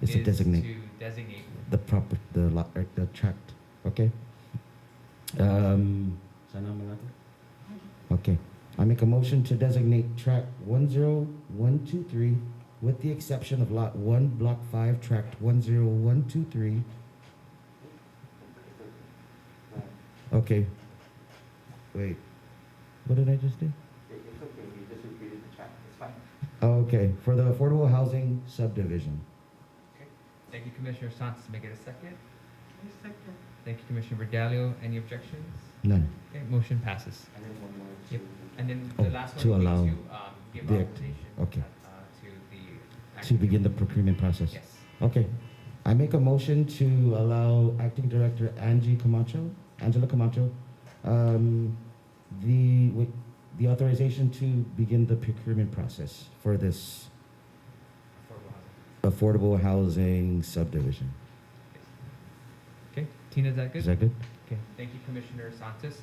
Is to designate to designate. the proper, the lot, the tract, okay? Sana Malaka? Okay, I make a motion to designate tract 10123 with the exception of lot 1, block 5, tract 10123. Okay. Wait, what did I just do? It's okay, you just repeated the tract, it's fine. Okay, for the affordable housing subdivision. Okay. Thank you, Commissioner Santos. Make it a second. I second. Thank you, Commissioner Berdalio. Any objections? None. Okay, motion passes. And then one more. Yep. And then Oh, the last to one would allow be to give the authorization okay. To the To begin the procurement process. Yes. Okay, I make a motion to allow Acting Director Angela Camacho, the authorization to begin the procurement process for this affordable housing. affordable housing subdivision. Okay, Tina, is that good? Is that good? Okay, thank you, Commissioner Santos.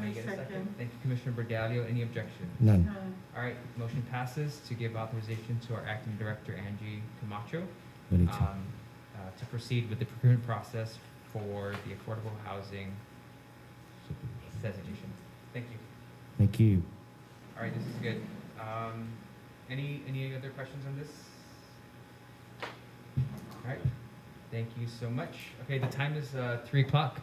May I get a second? second. Thank you, Commissioner Berdalio. Any objections? None. All right, motion passes to give authorization to our Acting Director, Angie Camacho, We need to- to proceed with the procurement process for the affordable housing designation. Thank you. Thank you. All right, this is good. Any other questions on this? All right, thank you so much. Okay, the time is 3 o'clock.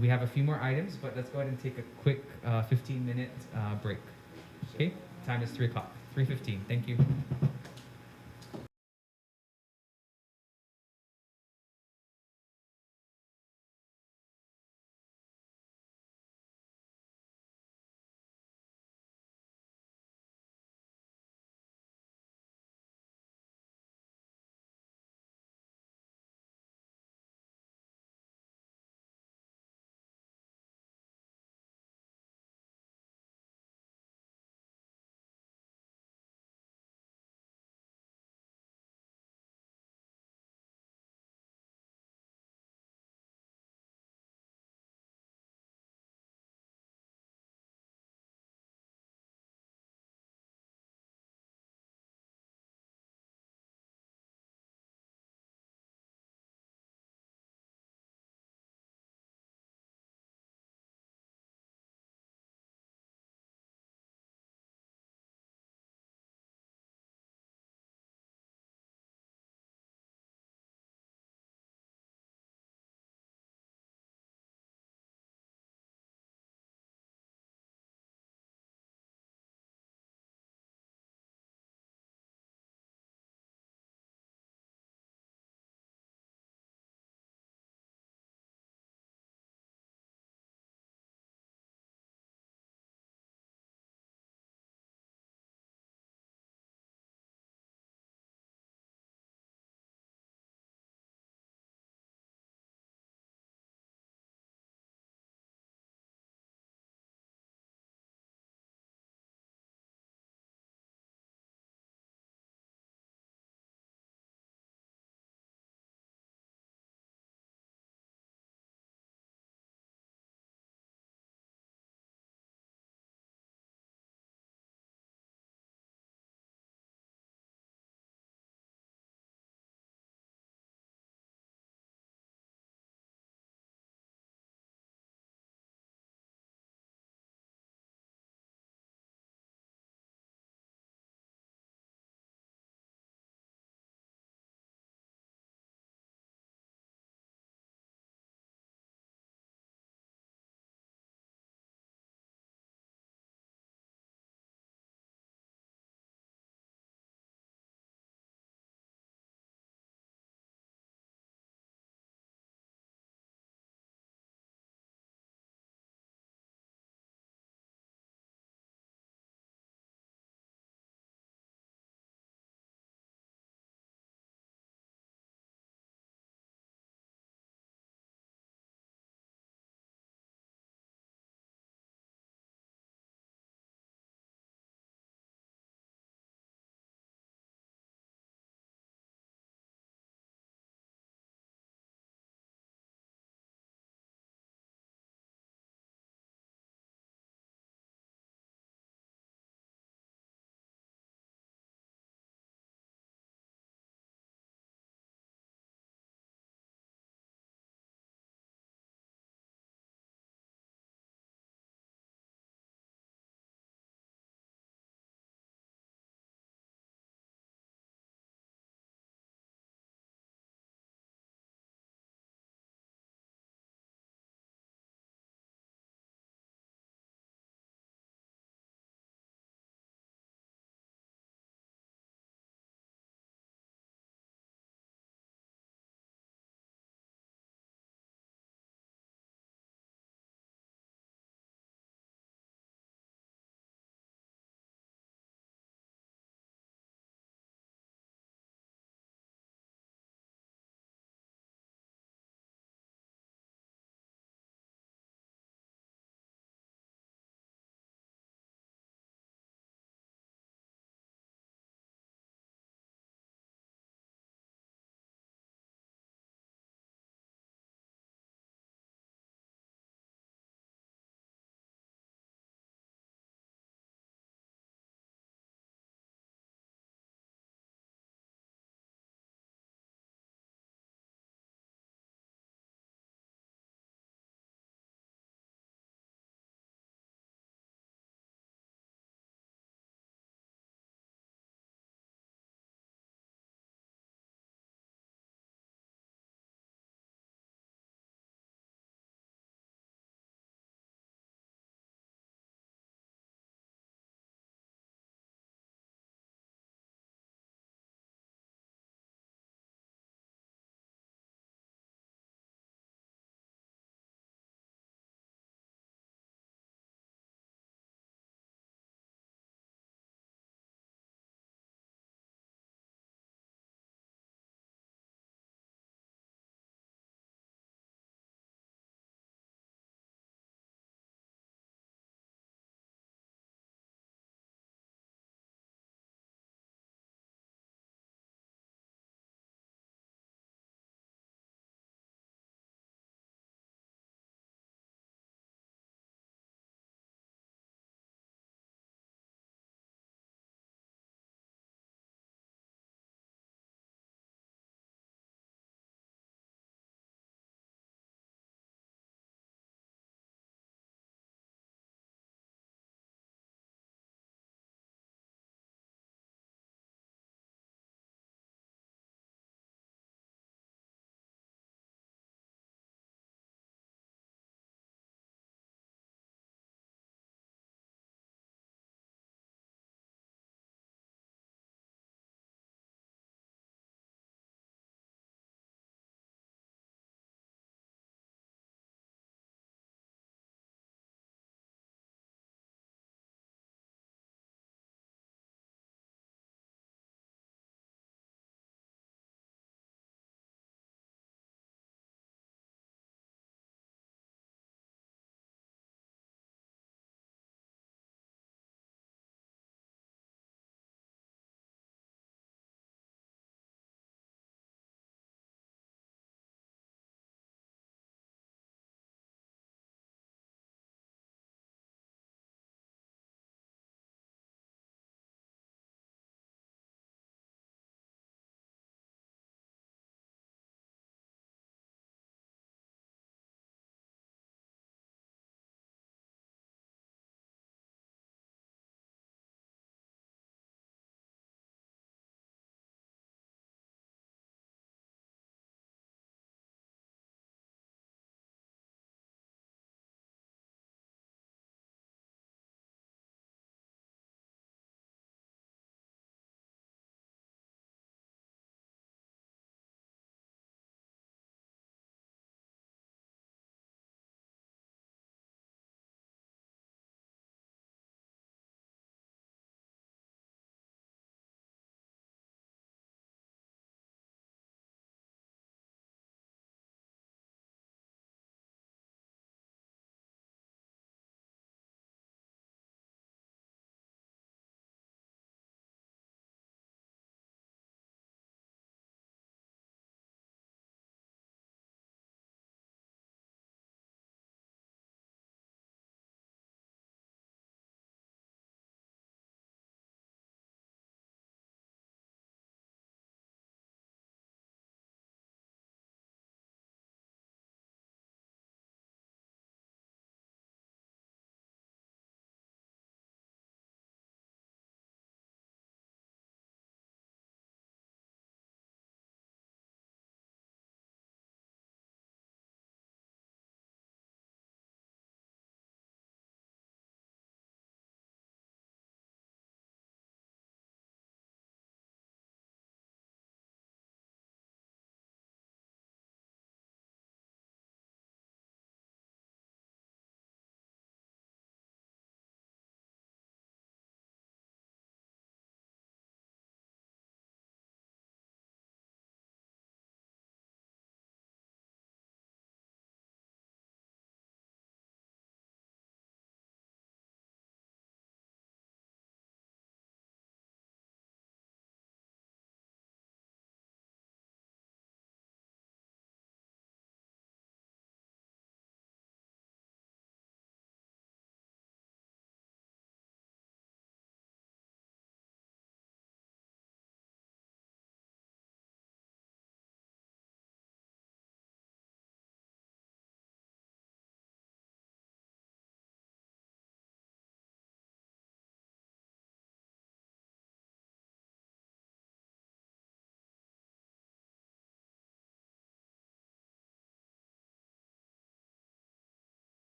We have a few more items, but let's go ahead and take a quick 15-minute break. Okay, time is 3 o'clock, 3:15. Thank you.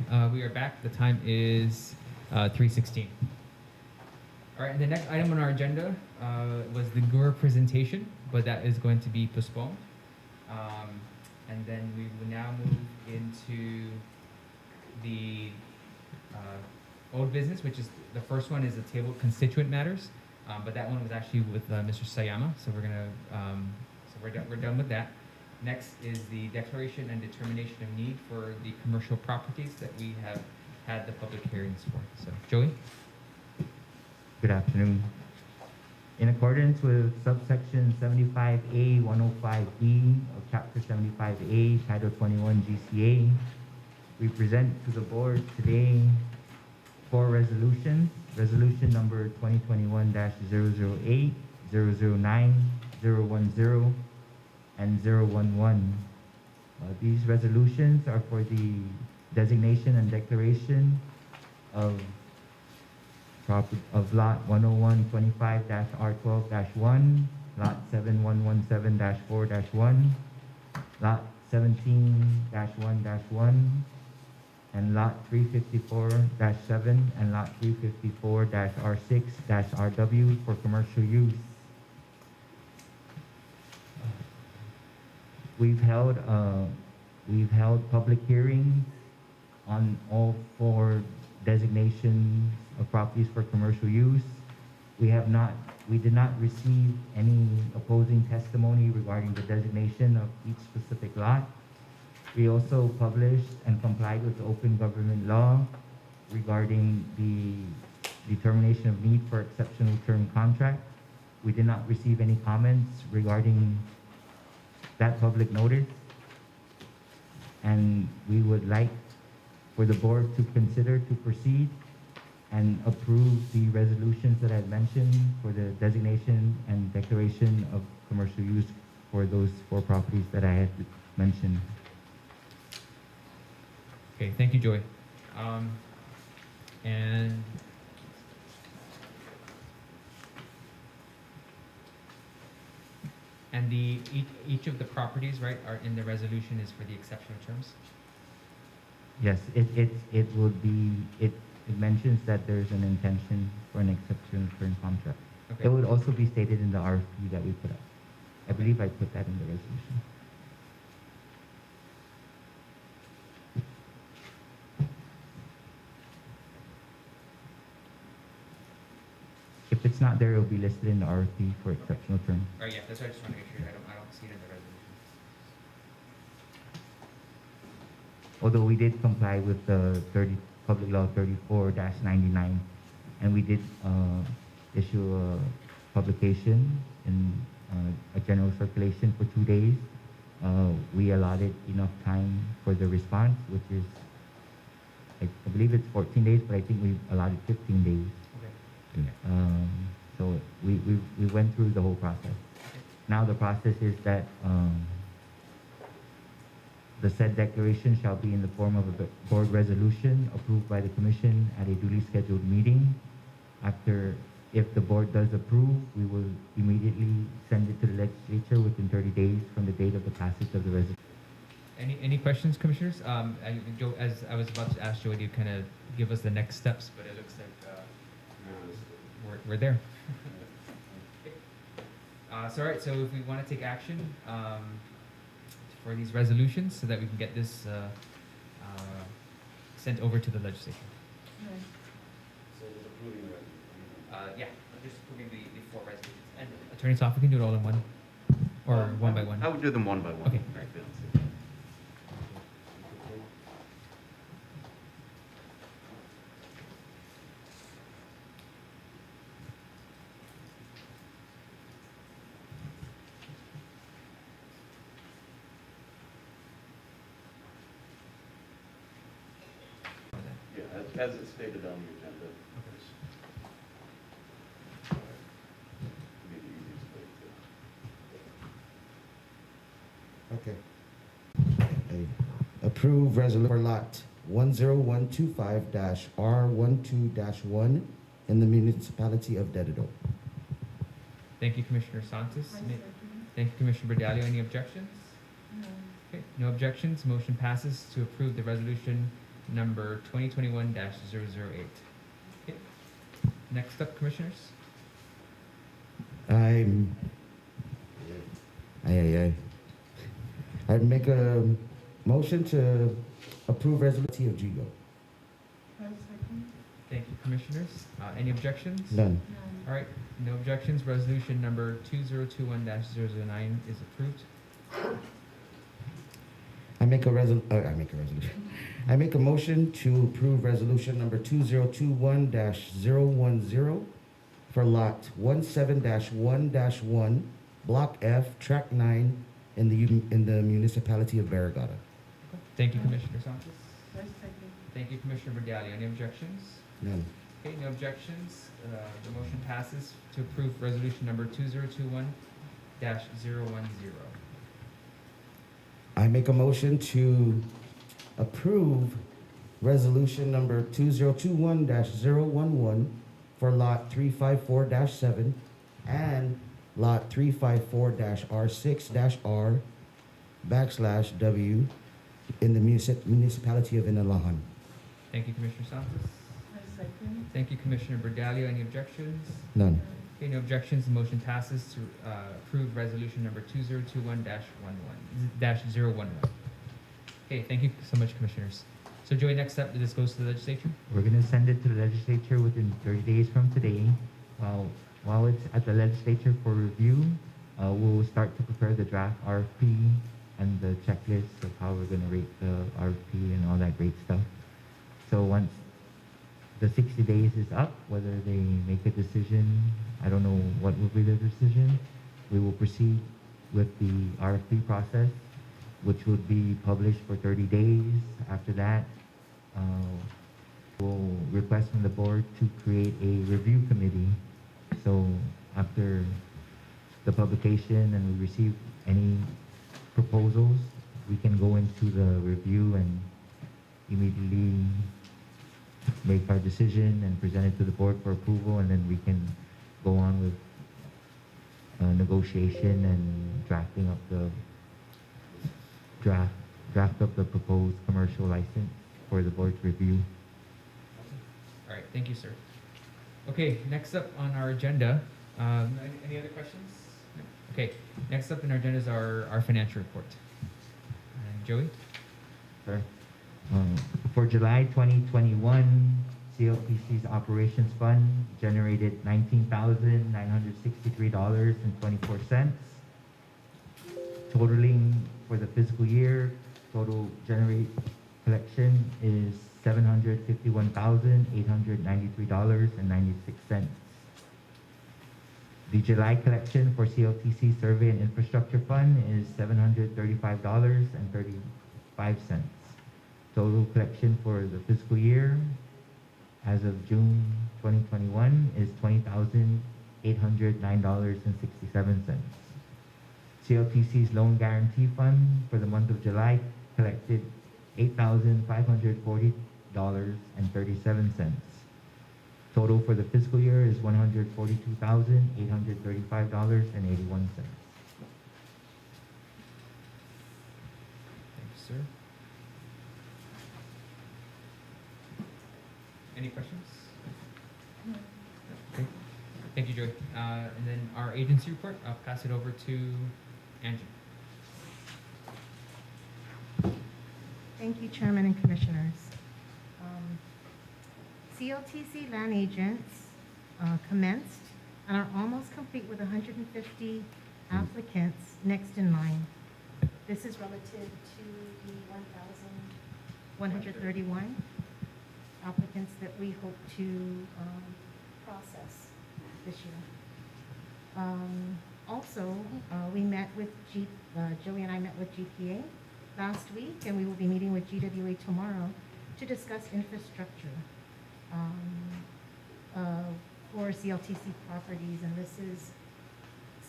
we are back. The time is 3:16. All right, and the next item on our agenda was the GUR presentation, but that is going to be postponed. And then we will now move into the old business, which is the first one is the table constituent matters, but that one was actually with Mr. Sayama, so we're gonna we're done with that. Next is the declaration and determination of need for the commercial properties that we have had the public hearings for. So, Joey? Good afternoon. In accordance with subsection 75A 105E of Chapter 75A, Title 21 GCA, we present to the board today 4 resolutions. Resolution number 2021-008, 009, 010, and 011. These resolutions are for the designation and declaration of lot 10125-R12-1, lot 7117-4-1, lot 17-1-1, and lot 354-7 and lot 354-R6-RW for commercial use. We've held public hearings on all 4 designations of properties for commercial use. We did not receive any opposing testimony regarding the designation of each specific lot. We also published and complied with the open government law regarding the determination of need for exceptional term contract. We did not receive any comments regarding that public notice, and we would like for the board to consider to proceed and approve the resolutions that I mentioned for the designation and declaration of commercial use for those 4 properties that I had mentioned. Okay, thank you, Joey. And each of the properties, right, are in the resolution is for the exceptional terms. Yes, it would be, it mentions that there's an intention for an exceptional term contract. Okay. It would also be stated in the RFP that we put up. I believe I put that in the resolution. If it's not there, it will be listed in the RFP for exceptional term. All right, yeah, that's why I just want to make sure I don't see it in the resolution. Although we did comply with the Public Law 34-99, and we did issue a publication in a general circulation for 2 days. We allotted enough time for the response, which is, I believe it's 14 days, but I think we allotted 15 days. Okay. So we went through the whole process. Now the process is that the said declaration shall be in the form of a board resolution approved by the commission at a duly scheduled meeting. If the board does approve, we will immediately send it to the legislature within 30 days from the date of the passage of the resolution. Any questions, commissioners? Joe, as I was about to ask Joey to kind of give us the next steps, but it looks like we're there. Okay. So all right, so if we want to take action for these resolutions so that we can get this sent over to the legislature. So it's approving the resolution. Yeah, just approving the 4 resolutions. And Attorney Toff, we can do it all in one, or one by one. I would do them one by one. Okay, all right. Yeah, as it's stated on the agenda. Be the easiest way to. Okay. Approve resolution for lot 10125-R12-1 in the municipality of Dededo. Thank you, Commissioner Santos. I Thank second. you, Commissioner Berdalio. Any objections? No. Okay, no objections. Motion passes to approve the resolution number 2021-008. Okay. Next up, commissioners. I'd make a motion to approve resolution of Jigo. I second. Thank you, commissioners. Any objections? None. All right, no objections. Resolution number 2021-009 is approved. I make a resolution. I make a motion to approve resolution number 2021-010 for lot 17-1-1, block F, track 9 in the municipality of Barrigada. Thank you, Commissioner Sanchez. I second. Thank you, Commissioner Verdalia. Any objections? None. Okay, no objections. The motion passes to approve resolution number 2021-010. I make a motion to approve resolution number 2021-011 for lot 354-7 and lot 354-R6-R/W in the municipality of Inalahan. Thank you, Commissioner Sanchez. I second. Thank you, Commissioner Verdalia. Any objections? None. Okay, no objections. The motion passes to approve resolution number 2021-011. Okay, thank you so much, commissioners. So Joey, next step, this goes to the legislature? We're gonna send it to the legislature within 30 days from today. While it's at the legislature for review, we'll start to prepare the draft RFP and the checklist of how we're gonna rate the RFP and all that great stuff. So once the 60 days is up, whether they make a decision, I don't know what will be the decision, we will proceed with the RFP process, which would be published for 30 days. After that, we'll request from the board to create a review committee. So after the publication and we receive any proposals, we can go into the review and immediately make our decision and present it to the board for approval, and then we can go on with negotiation and drafting up the draft up the proposed commercial license for the board's review. All right, thank you, sir. Okay, next up on our agenda, any other questions? No? Okay, next up in our agenda is our financial report. Joey? Sir. For July 2021, CLPC's operations fund generated $19,963.24. Totaling for the fiscal year, total collection is $751,893.96. The July collection for CLTC Survey and Infrastructure Fund is $735.35. Total collection for the fiscal year as of June 2021 is $20,809.67. CLTC's Loan Guarantee Fund for the month of July collected $8,540.37. Total for the fiscal year is $142,835.81. Thank you, sir. Any questions? No. Okay. Thank you, Joey. And then our agency report, I'll pass it over to Angie. Thank you, Chairman and Commissioners. CLTC land agents commenced and are almost complete with 150 applicants next in line. This is relative to the 1,131 applicants that we hope to process this year. Also, we met with Joey and I met with GPA last week, and we will be meeting with GWA tomorrow to discuss infrastructure for CLTC properties, and this is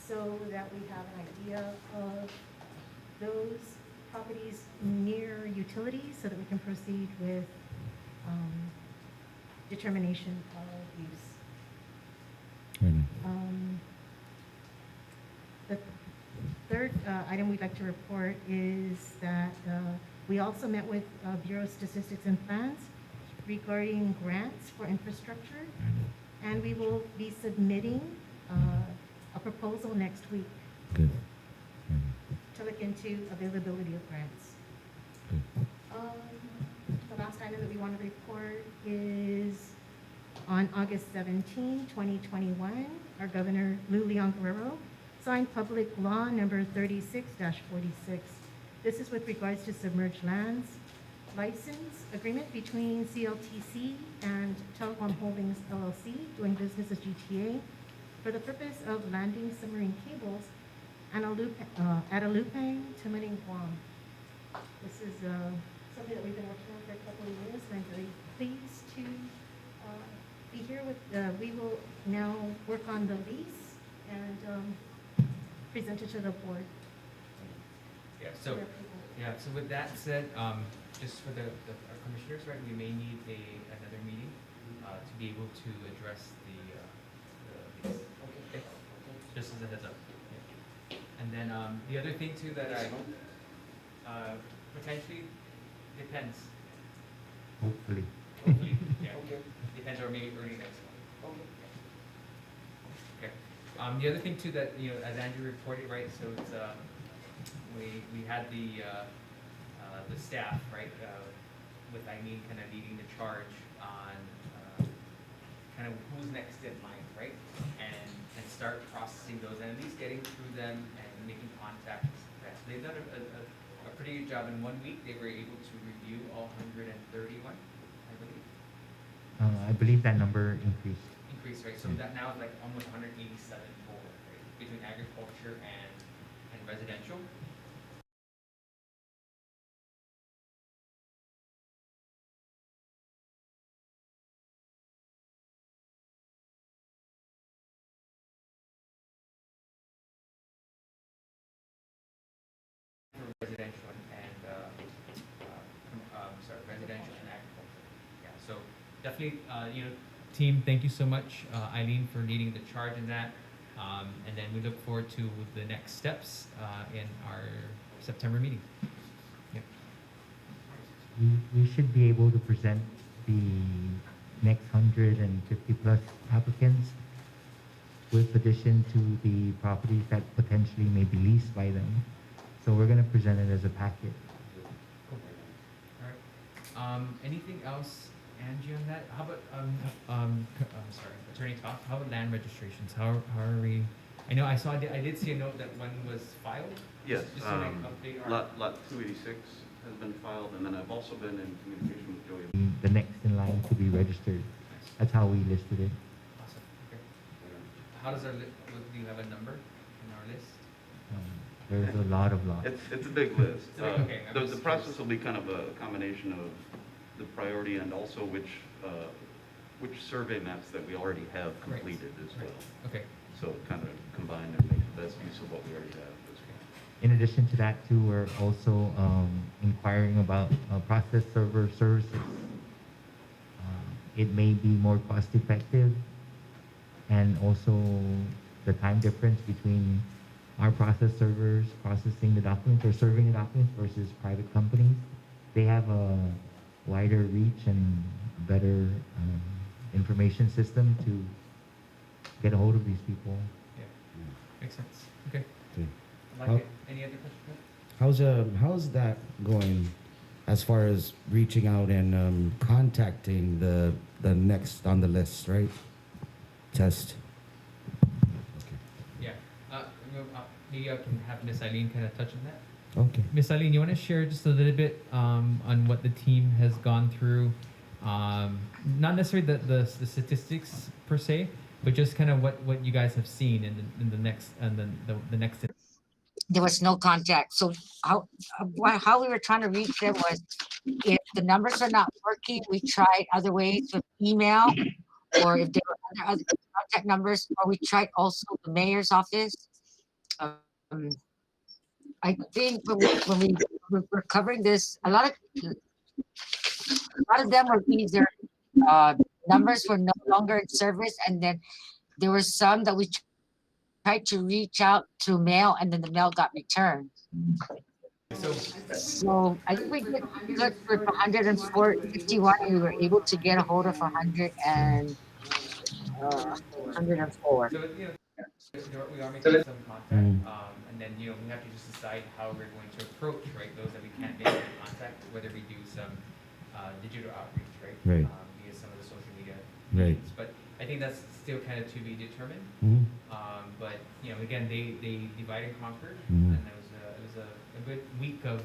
so that we have an idea of those properties near utilities so that we can proceed with determination of use. The third item we'd like to report is that We also met with Bureau of Statistics and Plans regarding grants for infrastructure, and we will be submitting a proposal next week Good. to look into availability of grants. The last item that we want to report is on August 17, 2021, our Governor Lou Leon Guerrero signed Public Law number 36-46. This is with regards to submerged lands license agreement between CLTC and Telecom Holdings LLC, doing business as GTA, for the purpose of landing submarine cables at Alupang, Tamaning, Guam. This is something that we've been working on for a couple of years, and I'm very pleased to be here with, we will now work on the lease and present it to the board. So with that said, just for our commissioners, right, we may need another meeting to be able to address the lease. Okay. Just as a heads up. Yeah. And then the other thing too that I potentially depends. Hopefully. Hopefully, yeah. Okay. Depends, or maybe early next month. Okay. The other thing too that, as Andrew reported, right, so it's we had the staff, right, with Eileen kind of leading the charge on kind of who's next in line, right, and start processing those and at least getting through them and making contacts. So they've done a pretty good job. In 1 week, they were able to review all 131, I believe. I believe that number increased. Increase, right? So that now is like almost 187 total, right? Between agriculture and residential. Residential residential and agriculture. Yeah, so definitely, team, thank you so much, Eileen, for leading the charge in that. And then we look forward to the next steps in our September meeting. Yep. We should be able to present the next 150 plus applicants with addition to the properties that potentially may be leased by them. So we're going to present it as a packet. All right. Anything else, Angie, on that? How about I'm sorry, Attorney Toth, how about land registrations? How are we? I know I did see a note that one was filed. Yes. Just so like update our Lot 286 has been filed, and then I've also been in communication with Joey. The next in line to be registered. That's how we listed it. Awesome. Okay. How does do you have a number in our list? There's a lot of lots. It's a big list. Okay. The process will be kind of a combination of the priority and also which survey maps that we already have completed as well. Okay. So kind of combine and make the best use of what we already have as well. In addition to that, too, we're also inquiring about process server services. It may be more cost effective, and also the time difference between our process servers processing the documents or serving the documents versus private companies. They have a wider reach and better information system to get a hold of these people. Yeah. Makes sense. Okay. How- Any other questions? How's that going as far as reaching out and contacting the next on the list, right? Test. Yeah. Maybe I can have Miss Eileen kind of touch on that. Okay. Miss Eileen, you want to share just a little bit on what the team has gone through? Not necessarily the statistics per se, but just kind of what you guys have seen in the next the next. There was no contact. So how we were trying to reach them was, if the numbers are not working, we tried other ways with email, or if there were other contact numbers, or we tried also the mayor's office. I think when we were covering this, a lot of them were either numbers were no longer in service, and then there were some that we tried to reach out through mail, and then the mail got returned. So I think we did good with 151, and we were able to get a hold of 104. So, we are making some contact, Mm. and then, we have to just decide how we're going to approach, right, those that we can't make any contact, whether we do some, digital outreach, right? Right. Via some of the social media Right. means, but I think that's still kind of to be determined. Mhm. But, again, they divide and conquered, Mhm. and it was a good week of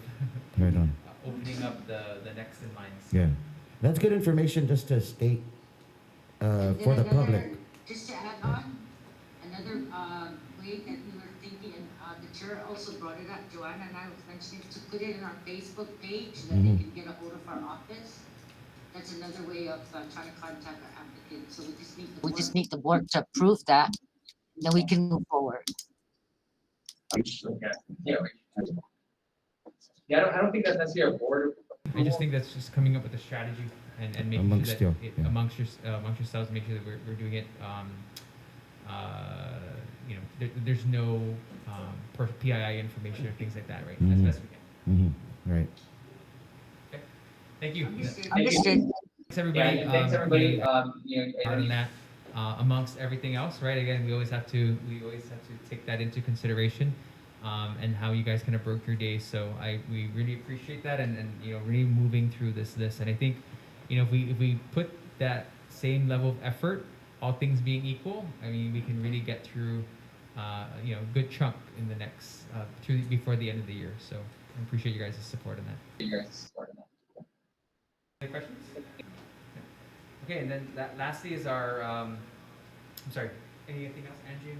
Right on. opening up the necks and minds. Yeah. That's good information just to state And for then the public. just to add on, another way that we were thinking, and the chair also brought it up, Joanna and I was mentioning, to put it in our Facebook page so that they Mhm. can get a hold of our office. That's another way of trying to contact our applicants. So we just need the board to approve that, then we can move forward. I don't think that's necessarily a board. I just think that's just coming up with a strategy and making Amongst sure that you, yeah. amongst yourselves, make sure that we're doing it. There's no PII information or things like that, right? As Mhm. best we can. Mhm. Right. Okay. Thank you. Understood. Thanks everybody. Yeah, thanks everybody. Other than that, amongst everything else, right? Again, we always have to take that into consideration, and how you guys kind of broke your day. So we really appreciate that, and really moving through this, and I think, if we put that same level of effort, all things being equal, I mean, we can really get through, a good chunk in the next before the end of the year. So I appreciate you guys' support on that. Any questions? Okay, and then lastly is our, I'm sorry, anything else, Angie?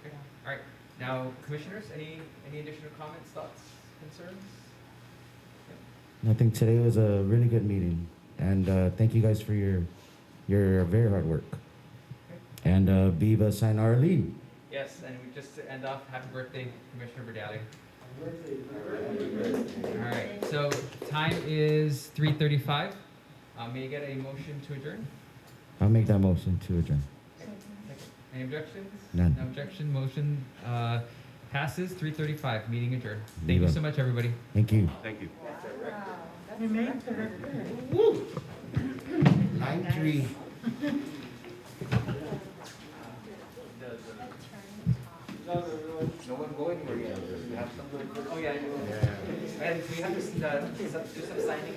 Okay, all right. Now, commissioners, any additional comments, thoughts, concerns? I think today was a really good meeting, and thank you guys for your very hard work. And Viva San Arlene. Yes, and we just to end off, happy birthday, Commissioner Berdali. All right, so time is 3:35. May I get a motion to adjourn? I'll make that motion to adjourn. Any objections? None. No objection, motion passes, 3:35, meeting adjourned. Thank you Viva. so much, everybody. Thank you. Thank you. We made it. Woo! 9-3. No one go anywhere yet. We have some. Oh yeah. And we have to do some signing.